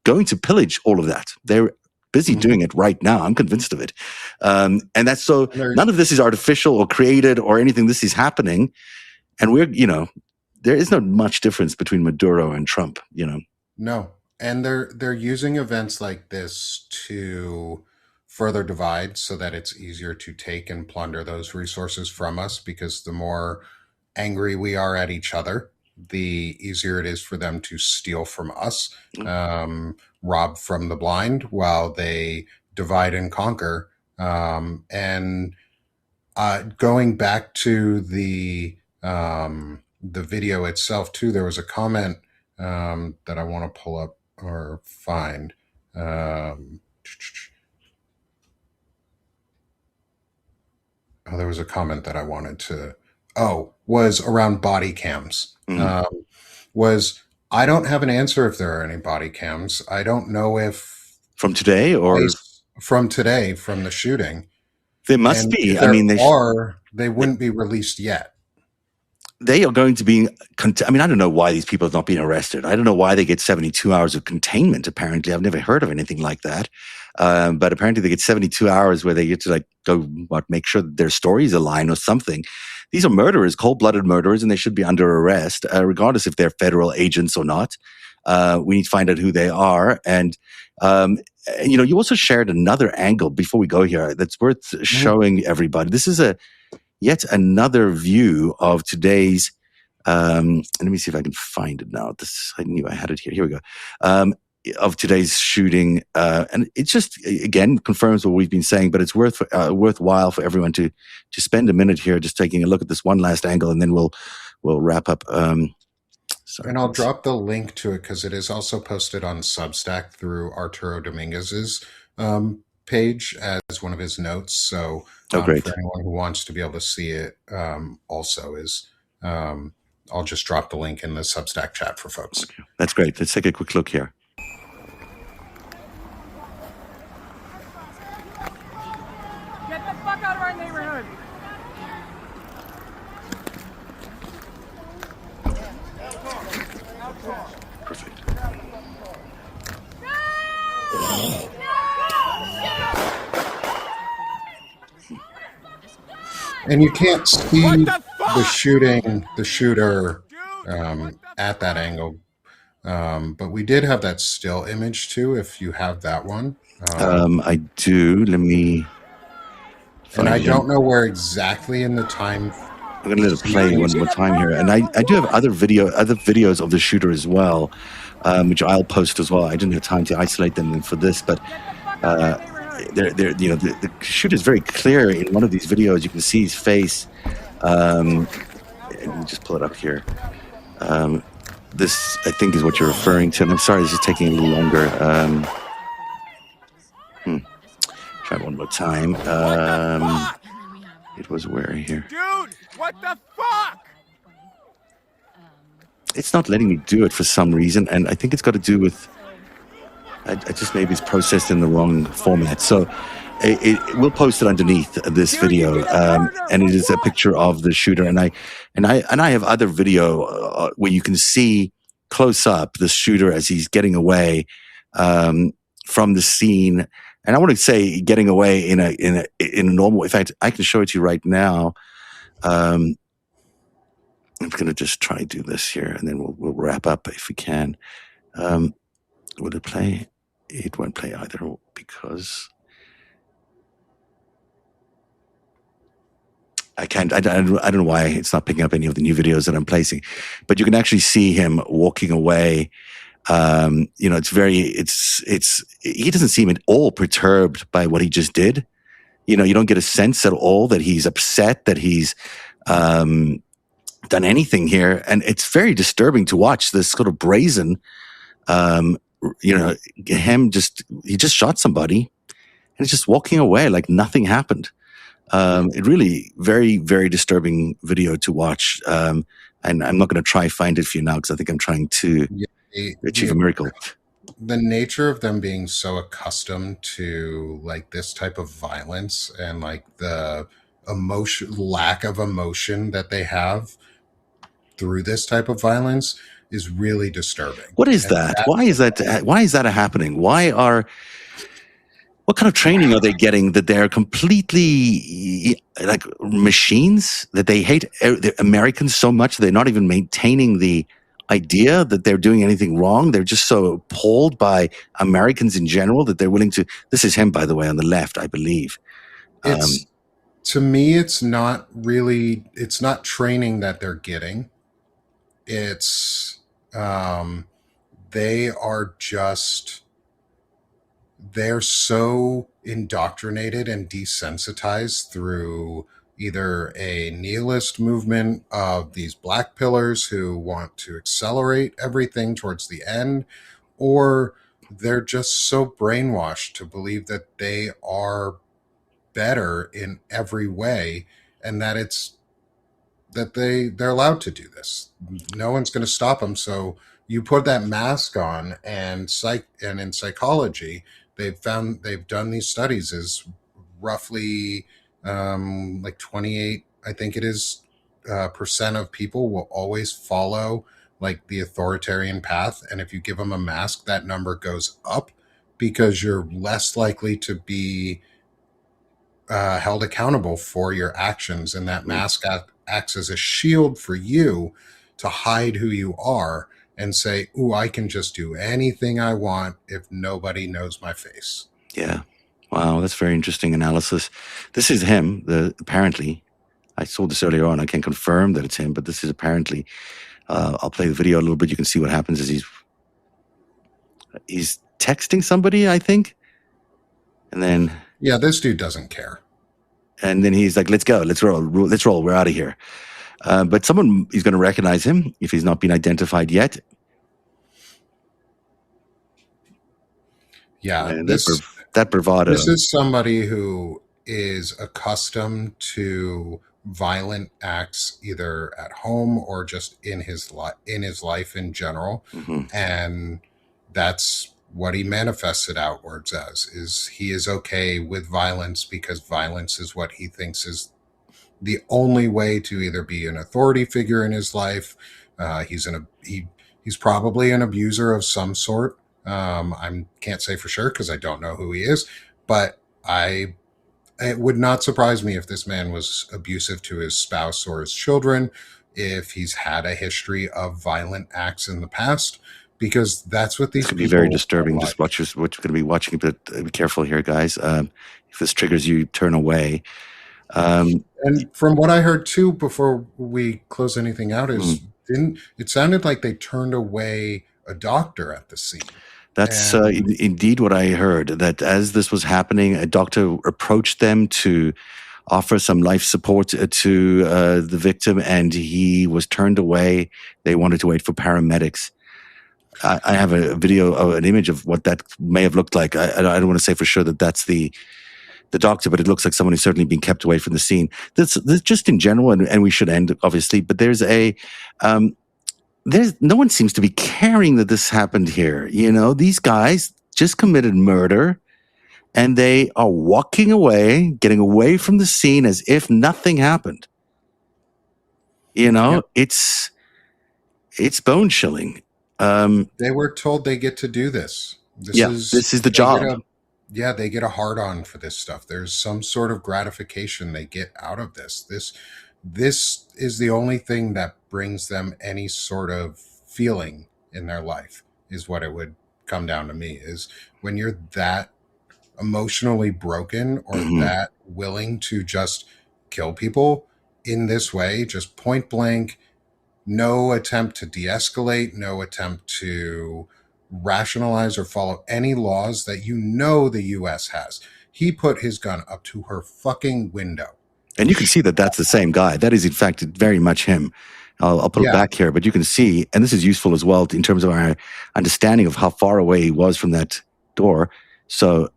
going to pillage all of that. They're busy doing it right now. I'm convinced of it, and that's so. None of this is artificial or created or anything. This is happening, and we're there is not much difference between Maduro and Trump. No, and they're using events like this to further divide so that it's easier to take and plunder those resources from us, because the more angry we are at each other, the easier it is for them to steal from us, rob from the blind, while they divide and conquer. And going back to the video itself too, there was a comment that I want to pull up or find. There was a comment that I wanted to. Was around body cams. I don't have an answer if there are any body cams. I don't know if from today or from today, from the shooting. There must be. If there they wouldn't be released yet. They are going to be. I mean, I don't know why these people have not been arrested. I don't know why they get 72 hours of containment. Apparently, I've never heard of anything like that. But apparently, they get 72 hours where they get to make sure that their stories align or something. These are murderers, cold-blooded murderers, and they should be under arrest, regardless if they're federal agents or not. We need to find out who they are. And you also shared another angle before we go here that's worth showing everybody. This is yet another view of today's. Let me see if I can find it now. I knew I had it here. Here we go. Of today's shooting, and it just again confirms what we've been saying. But it's worthwhile for everyone to spend a minute here, just taking a look at this one last angle, and then we'll wrap up. And I'll drop the link to it because it is also posted on Substack through Arturo Dominguez's page as one of his notes. So great. For anyone who wants to be able to see it also is I'll just drop the link in the Substack chat for folks. Okay. That's great. Let's take a quick look here. Get the fuck out of our neighborhood! Perfect. And you can't see the shooter at that angle. But we did have that still image too, if you have that one. I do. Let me. And I don't know where exactly in the time. I'm going to let it play one more time here. And I do have other videos of the shooter as well, which I'll post as well. I didn't have time to isolate them for this, but the shooter is very clear in one of these videos. You can see his face. Let me just pull it up here. This, I think, is what you're referring to. And I'm sorry, this is taking a little longer. Try one more time. It was where here? Dude, what the fuck? It's not letting me do it for some reason, and I think it's got to do with. I just maybe it's processed in the wrong format. So we'll post it underneath this video, and it is a picture of the shooter. And I have other video where you can see close up the shooter as he's getting away from the scene. And I want to say getting away in a normal. In fact, I can show it to you right now. I'm going to just try to do this here, and then we'll wrap up if we can. Will it play? It won't play either because I can't. I don't know why it's not picking up any of the new videos that I'm placing, but you can actually see him walking away. It's he doesn't seem at all perturbed by what he just did. You don't get a sense at all that he's upset, that he's done anything here. And it's very disturbing to watch this sort of brazen, he just shot somebody and he's just walking away like nothing happened. It really very, very disturbing video to watch. And I'm not going to try find it for you now because I think I'm trying to achieve a miracle. The nature of them being so accustomed to like this type of violence and like the lack of emotion that they have through this type of violence is really disturbing. What is that? Why is that happening? What kind of training are they getting that they're completely like machines, that they hate the Americans so much they're not even maintaining the idea that they're doing anything wrong? They're just so appalled by Americans in general that they're willing to. This is him, by the way, on the left, I believe. To me, it's not training that they're getting. It's they are just they're so indoctrinated and desensitized through either a nihilist movement of these black pillars who want to accelerate everything towards the end, or they're just so brainwashed to believe that they are better in every way, and that they're allowed to do this. No one's going to stop them. So you put that mask on, and in psychology, they've done these studies is roughly like 28, I think it is, percent of people will always follow like the authoritarian path, and if you give them a mask, that number goes up because you're less likely to be held accountable for your actions, and that mask acts as a shield for you to hide who you are and say, "Ooh, I can just do anything I want if nobody knows my face." Yeah. Wow, that's very interesting analysis. This is him, apparently. I saw this earlier on. I can't confirm that it's him, but this is apparently. I'll play the video a little bit. You can see what happens as he's texting somebody, I think. And then... Yeah, this dude doesn't care. And then he's like, let's go, let's roll, we're out of here. But someone is going to recognize him if he's not been identified yet. Yeah, and that bravado. This is somebody who is accustomed to violent acts either at home or just in his life in general. Mm-hmm. And that's what he manifests it outwards as, is he is okay with violence because violence is what he thinks is the only way to either be an authority figure in his life. He's probably an abuser of some sort. I can't say for sure because I don't know who he is, but it would not surprise me if this man was abusive to his spouse or his children, if he's had a history of violent acts in the past, because that's what these people be very disturbing. Just watch what you're going to be watching, but be careful here, guys. If this triggers you, turn away. And from what I heard too, before we close anything out, it sounded like they turned away a doctor at the scene. That's indeed what I heard, that as this was happening, a doctor approached them to offer some life support to the victim, and he was turned away. They wanted to wait for paramedics. I have a video, an image of what that may have looked like. I don't want to say for sure that that's the doctor, but it looks like someone who's certainly been kept away from the scene. This just in general, and we should end, obviously, but there's no one seems to be caring that this happened here. You know, these guys just committed murder and they are walking away, getting away from the scene as if nothing happened. You know, it's bone chilling. They were told they get to do this. This is the job. They get a hard-on for this stuff. There's some sort of gratification they get out of this. This is the only thing that brings them any sort of feeling in their life, is what it would come down to me, is when you're that emotionally broken or that willing to just kill people in this way, just point blank, no attempt to de-escalate, no attempt to rationalize or follow any laws that the U.S. has. He put his gun up to her fucking window. And you can see that that's the same guy. That is, in fact, very much him. I'll put it back here, but you can see, and this is useful as well in terms of our understanding of how far away he was from that door. So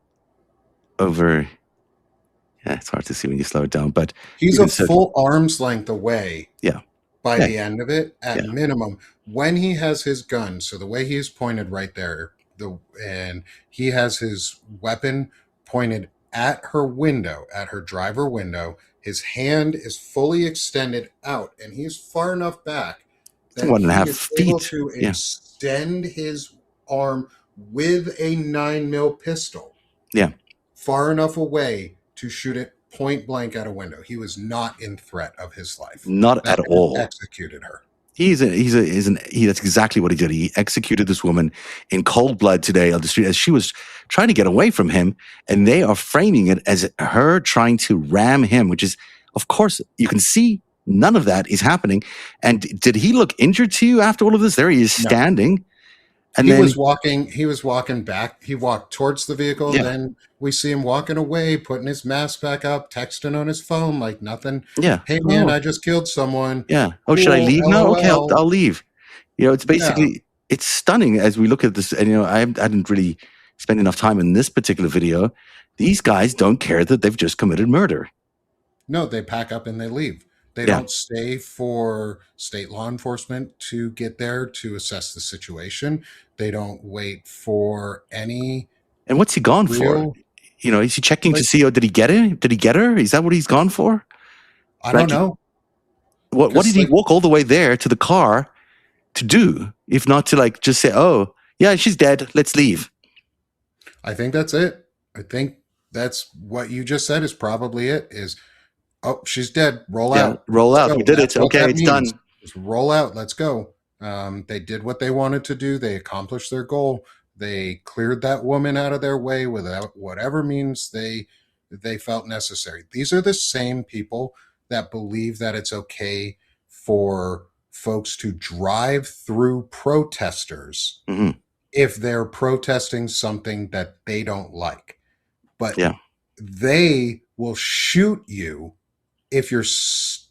it's hard to see when you slow it down, but he's a full arm's length away. Yeah. By the end of it, at minimum, when he has his gun, so the way he is pointed right there, and he has his weapon pointed at her window, at her driver window, his hand is fully extended out, and he's far enough back that 1.5 he is feet able to extend his arm with a 9mm pistol. Yeah. Far enough away to shoot it point blank at a window. He was not in threat of his life. Not at all. Executed her. That's exactly what he did. He executed this woman in cold blood today on the street as she was trying to get away from him, and they are framing it as her trying to ram him, which is, of course, you can see none of that is happening. And did he look injured to you after all of this? There he is standing. And He then, was walking. He was walking back. He walked towards the vehicle. yeah, Then we see him walking away, putting his mask back up, texting on his phone like nothing. yeah. Hey man, Oh, I just killed someone. yeah. Oh, should I Cool. leave now? Okay, LOL. I'll leave. It's Yeah. basically, it's stunning as we look at this. And, I didn't really spend enough time in this particular video. These guys don't care that they've just committed murder. No, they pack up and they leave. They Yeah. don't stay for state law enforcement to get there to assess the situation. They don't wait for any And what's he gone for? real. Is he checking to Like, see, did he get it? Did he get her? Is that what he's gone for? I don't Like, know. what did Because he like walk all the way there to the car to do? If not to just say, oh, yeah, she's dead. Let's leave. I think that's it. I think that's what you just said is probably it. Is oh, she's dead. Roll Yeah, out. roll Let's out. go. We did That's it. what Okay, that it's means. done. Just roll out. Let's go. They did what they wanted to do. They accomplished their goal. They cleared that woman out of their way without whatever means they felt necessary. These are the same people that believe that it's okay for folks to drive through protesters Hmm. if they're protesting something that they don't like. But Yeah. they will shoot you if you're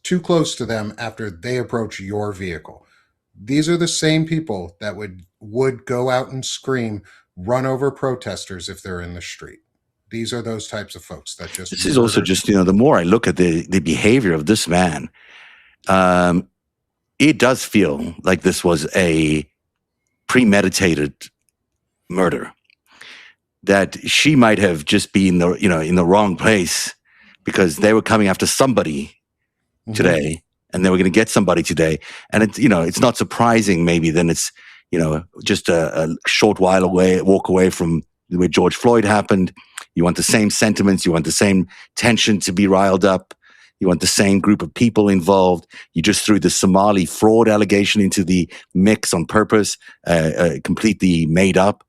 too close to them after they approach your vehicle. These are the same people that would go out and scream, run over protesters if they're in the street. These are those types of folks that just This is also murder. just, the more I look at the behavior of this man, it does feel like this was a premeditated murder. That she might have just been in the wrong place because they were coming after somebody Mhm. today, and they were going to get somebody today. And it's not surprising maybe then it's, just a short while away, walk away from where George Floyd happened. You want the same sentiments. You want the same tension to be riled up. You want the same group of people involved. You just threw the Somali fraud allegation into the mix on purpose, completely made up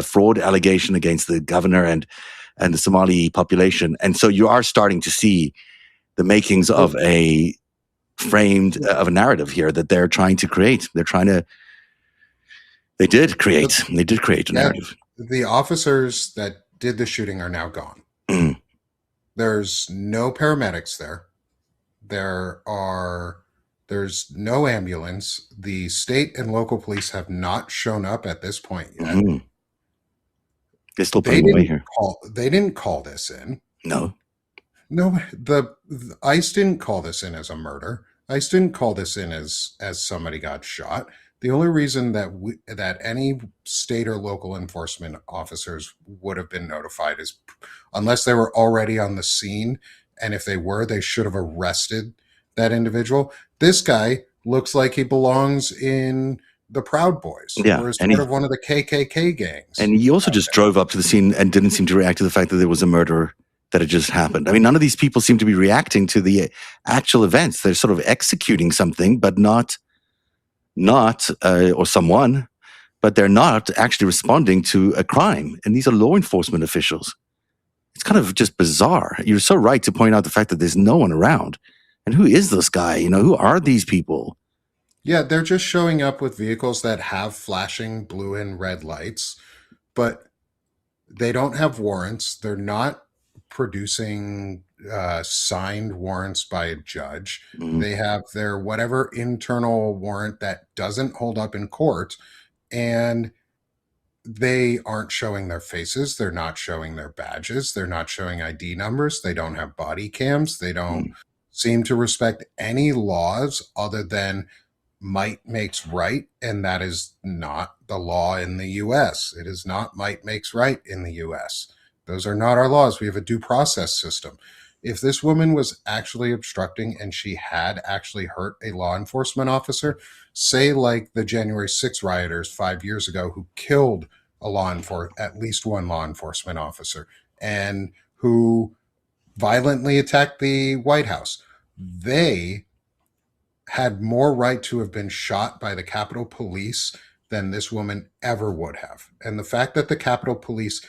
fraud allegation against the governor and the Somali population. And so you are starting to see the makings of a narrative here that they're trying to create. They did create a narrative. The officers that did the shooting are now gone. Mm. There's no paramedics there. There's no ambulance. The state and local police have not shown up at this point yet. Mm-hmm. They're still putting away here. They didn't call this in. No. The ICE didn't call this in as a murder. ICE didn't call this in as somebody got shot. The only reason that any state or local enforcement officers would have been notified is unless they were already on the scene, and if they were, they should have arrested that individual. This guy looks like he belongs in the Proud Boys, or is part of one of the KKK gangs. And he also just drove up to the scene and didn't seem to react to the fact that there was a murder that had just happened. I mean, none of these people seem to be reacting to the actual events. They're sort of executing something, but not or someone, but they're not actually responding to a crime. And these are law enforcement officials. It's kind of just bizarre. You're so right to point out the fact that there's no one around. And who is this guy? Who are these people? Yeah, they're just showing up with vehicles that have flashing blue and red lights, but they don't have warrants. They're not producing signed warrants by a judge. Mm-hmm. They have their whatever internal warrant that doesn't hold up in court, and they aren't showing their faces. They're not showing their badges. They're not showing ID numbers. They don't have body cams. They don't seem to respect any laws other than might makes right, and that is not the law in the U.S. It is not might makes right in the U.S. Those are not our laws. We have a due process system. If this woman was actually obstructing and she had actually hurt a law enforcement officer, say like the January 6 rioters 5 years ago who killed at least one law enforcement officer and who violently attacked the White House, they had more right to have been shot by the Capitol Police than this woman ever would have. And the fact that the Capitol Police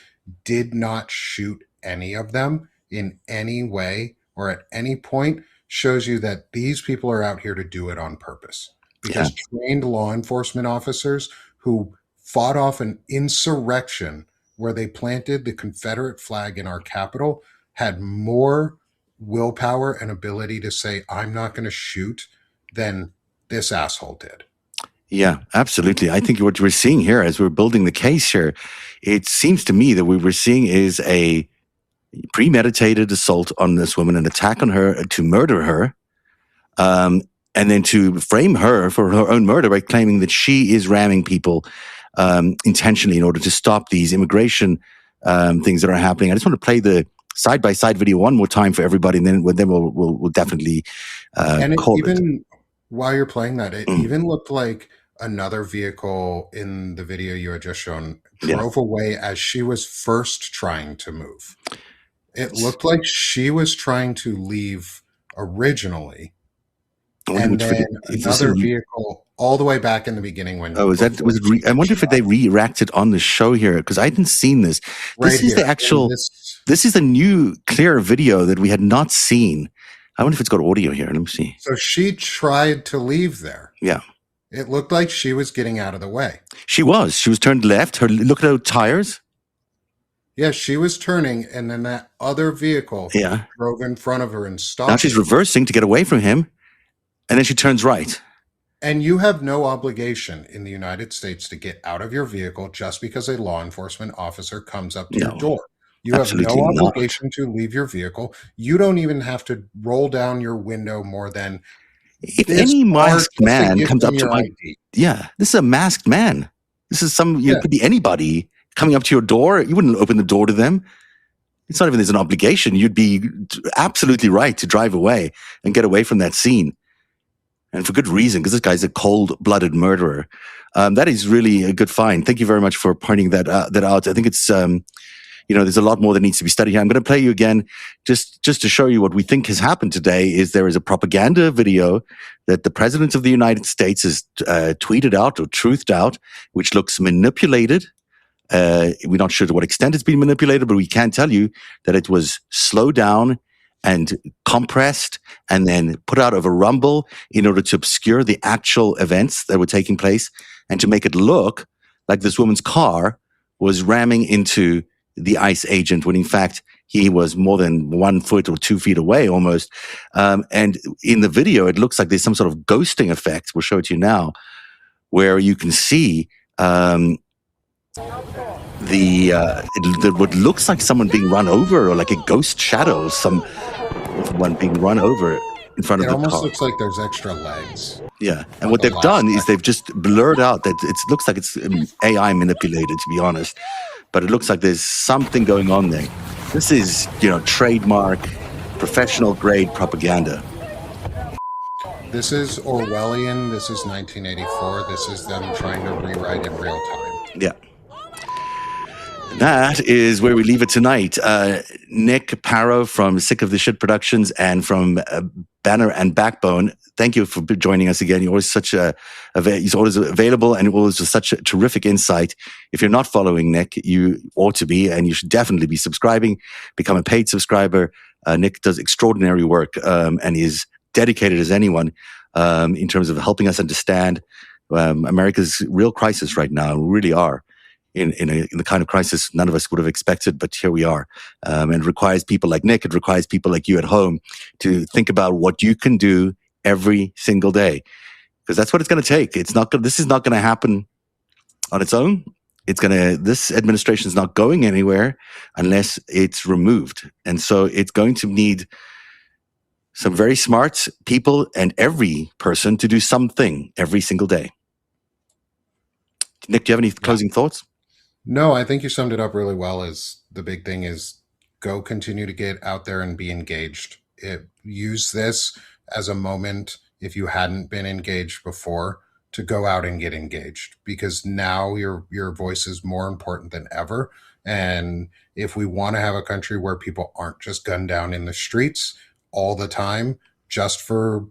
did not shoot any of them in any way or at any point shows you that these people are out here to do it on purpose. Because trained law enforcement officers who fought off an insurrection where they planted the Confederate flag in our Capitol had more willpower and ability to say, I'm not going to shoot, than this asshole did. Yeah, absolutely. I think what we're seeing here as we're building the case here, it seems to me that what we're seeing is a premeditated assault on this woman, an attack on her to murder her, and then to frame her for her own murder by claiming that she is ramming people intentionally in order to stop these immigration things that are happening. I just want to play the side-by-side video one more time for everybody, and then we'll definitely call it. While you're playing that, it even looked like another vehicle in the video you had just shown drove away as she was first trying to move. It looked like she was trying to leave originally, and then another vehicle all the way back in the beginning when. Oh, I wonder if they reacted on the show here, because I hadn't seen this. This is the actual. This is a new, clear video that we had not seen. I wonder if it's got audio here. Let me see. So she tried to leave there. Yeah. It looked like she was getting out of the way. She was turned left. Look at her tires. Yeah, she was turning, and then that other vehicle drove in front of her and stopped. Now she's reversing to get away from him, and then she turns right. And you have no obligation in the United States to get out of your vehicle just because a law enforcement officer comes up to your door. You have no obligation to leave your vehicle. You don't even have to roll down your window more than. If any masked man comes up to my ID. Yeah, this is a masked man. This is it could be anybody coming up to your door. You wouldn't open the door to them. It's not even there's an obligation. You'd be absolutely right to drive away and get away from that scene. And for good reason, because this guy's a cold-blooded murderer. That is really a good find. Thank you very much for pointing that out. I think it's, there's a lot more that needs to be studied here. I'm going to play you again just to show you what we think has happened today. Is there is a propaganda video that the President of the United States has tweeted out or truthed out, which looks manipulated. We're not sure to what extent it's been manipulated, but we can tell you that it was slowed down and compressed and then put out of a rumble in order to obscure the actual events that were taking place and to make it look like this woman's car was ramming into the ICE agent when in fact he was more than 1 foot or 2 feet away almost. And in the video, it looks like there's some sort of ghosting effect. We'll show it to you now, where you can see what looks like someone being run over, or like a ghost shadow, someone being run over in front of the car. It almost looks like there's extra legs. Yeah, and what they've done is they've just blurred out that it looks like it's AI manipulated, to be honest. But it looks like there's something going on there. This is, trademark, professional grade propaganda. This is Orwellian. This is 1984. This is them trying to rewrite in real time. Yeah. That is where we leave it tonight. Nick Parrow from Sick of the Shit Productions and from Banner and Backbone, thank you for joining us again. You're always he's always available and always with such a terrific insight. If you're not following Nick, you ought to be, and you should definitely be subscribing, become a paid subscriber. Nick does extraordinary work and is dedicated as anyone in terms of helping us understand America's real crisis right now. We really are. In the kind of crisis none of us would have expected, but here we are. And it requires people like Nick, it requires people like you at home to think about what you can do every single day. Because that's what it's going to take. This is not going to happen on its own. This administration is not going anywhere unless it's removed. And so it's going to need some very smart people and every person to do something every single day. Nick, do you have any closing thoughts? No, I think you summed it up really well. Is the big thing is go continue to get out there and be engaged. Use this as a moment, if you hadn't been engaged before, to go out and get engaged, because now your voice is more important than ever. And if we want to have a country where people aren't just gunned down in the streets all the time just for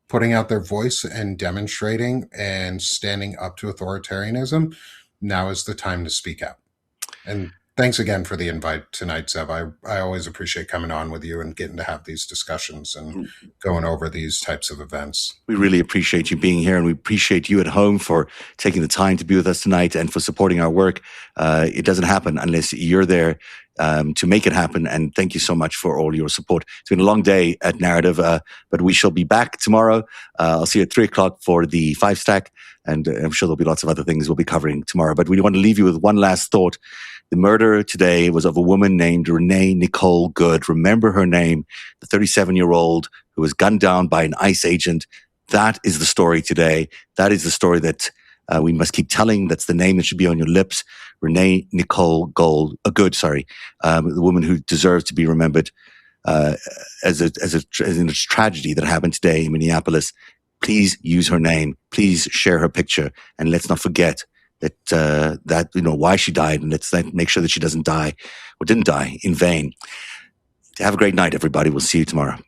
putting out their voice and demonstrating and standing up to authoritarianism, now is the time to speak out. And thanks again for the invite tonight, Zev. I always appreciate coming on with you and getting to have these discussions and going over these types of events. We really appreciate you being here, and we appreciate you at home for taking the time to be with us tonight and for supporting our work. It doesn't happen unless you're there to make it happen, and thank you so much for all your support. It's been a long day at Narrative, but we shall be back tomorrow. I'll see you at 3 o'clock for the 5 stack, and I'm sure there'll be lots of other things we'll be covering tomorrow. But we want to leave you with one last thought. The murder today was of a woman named Renee Nicole Good. Remember her name, the 37-year-old who was gunned down by an ICE agent. That is the story today. That is the story that we must keep telling. That's the name that should be on your lips. Renee Nicole Good, the woman who deserves to be remembered as a tragedy that happened today in Minneapolis. Please use her name. Please share her picture, and let's not forget that why she died, and let's make sure that she doesn't die or didn't die in vain. Have a great night, everybody. We'll see you tomorrow.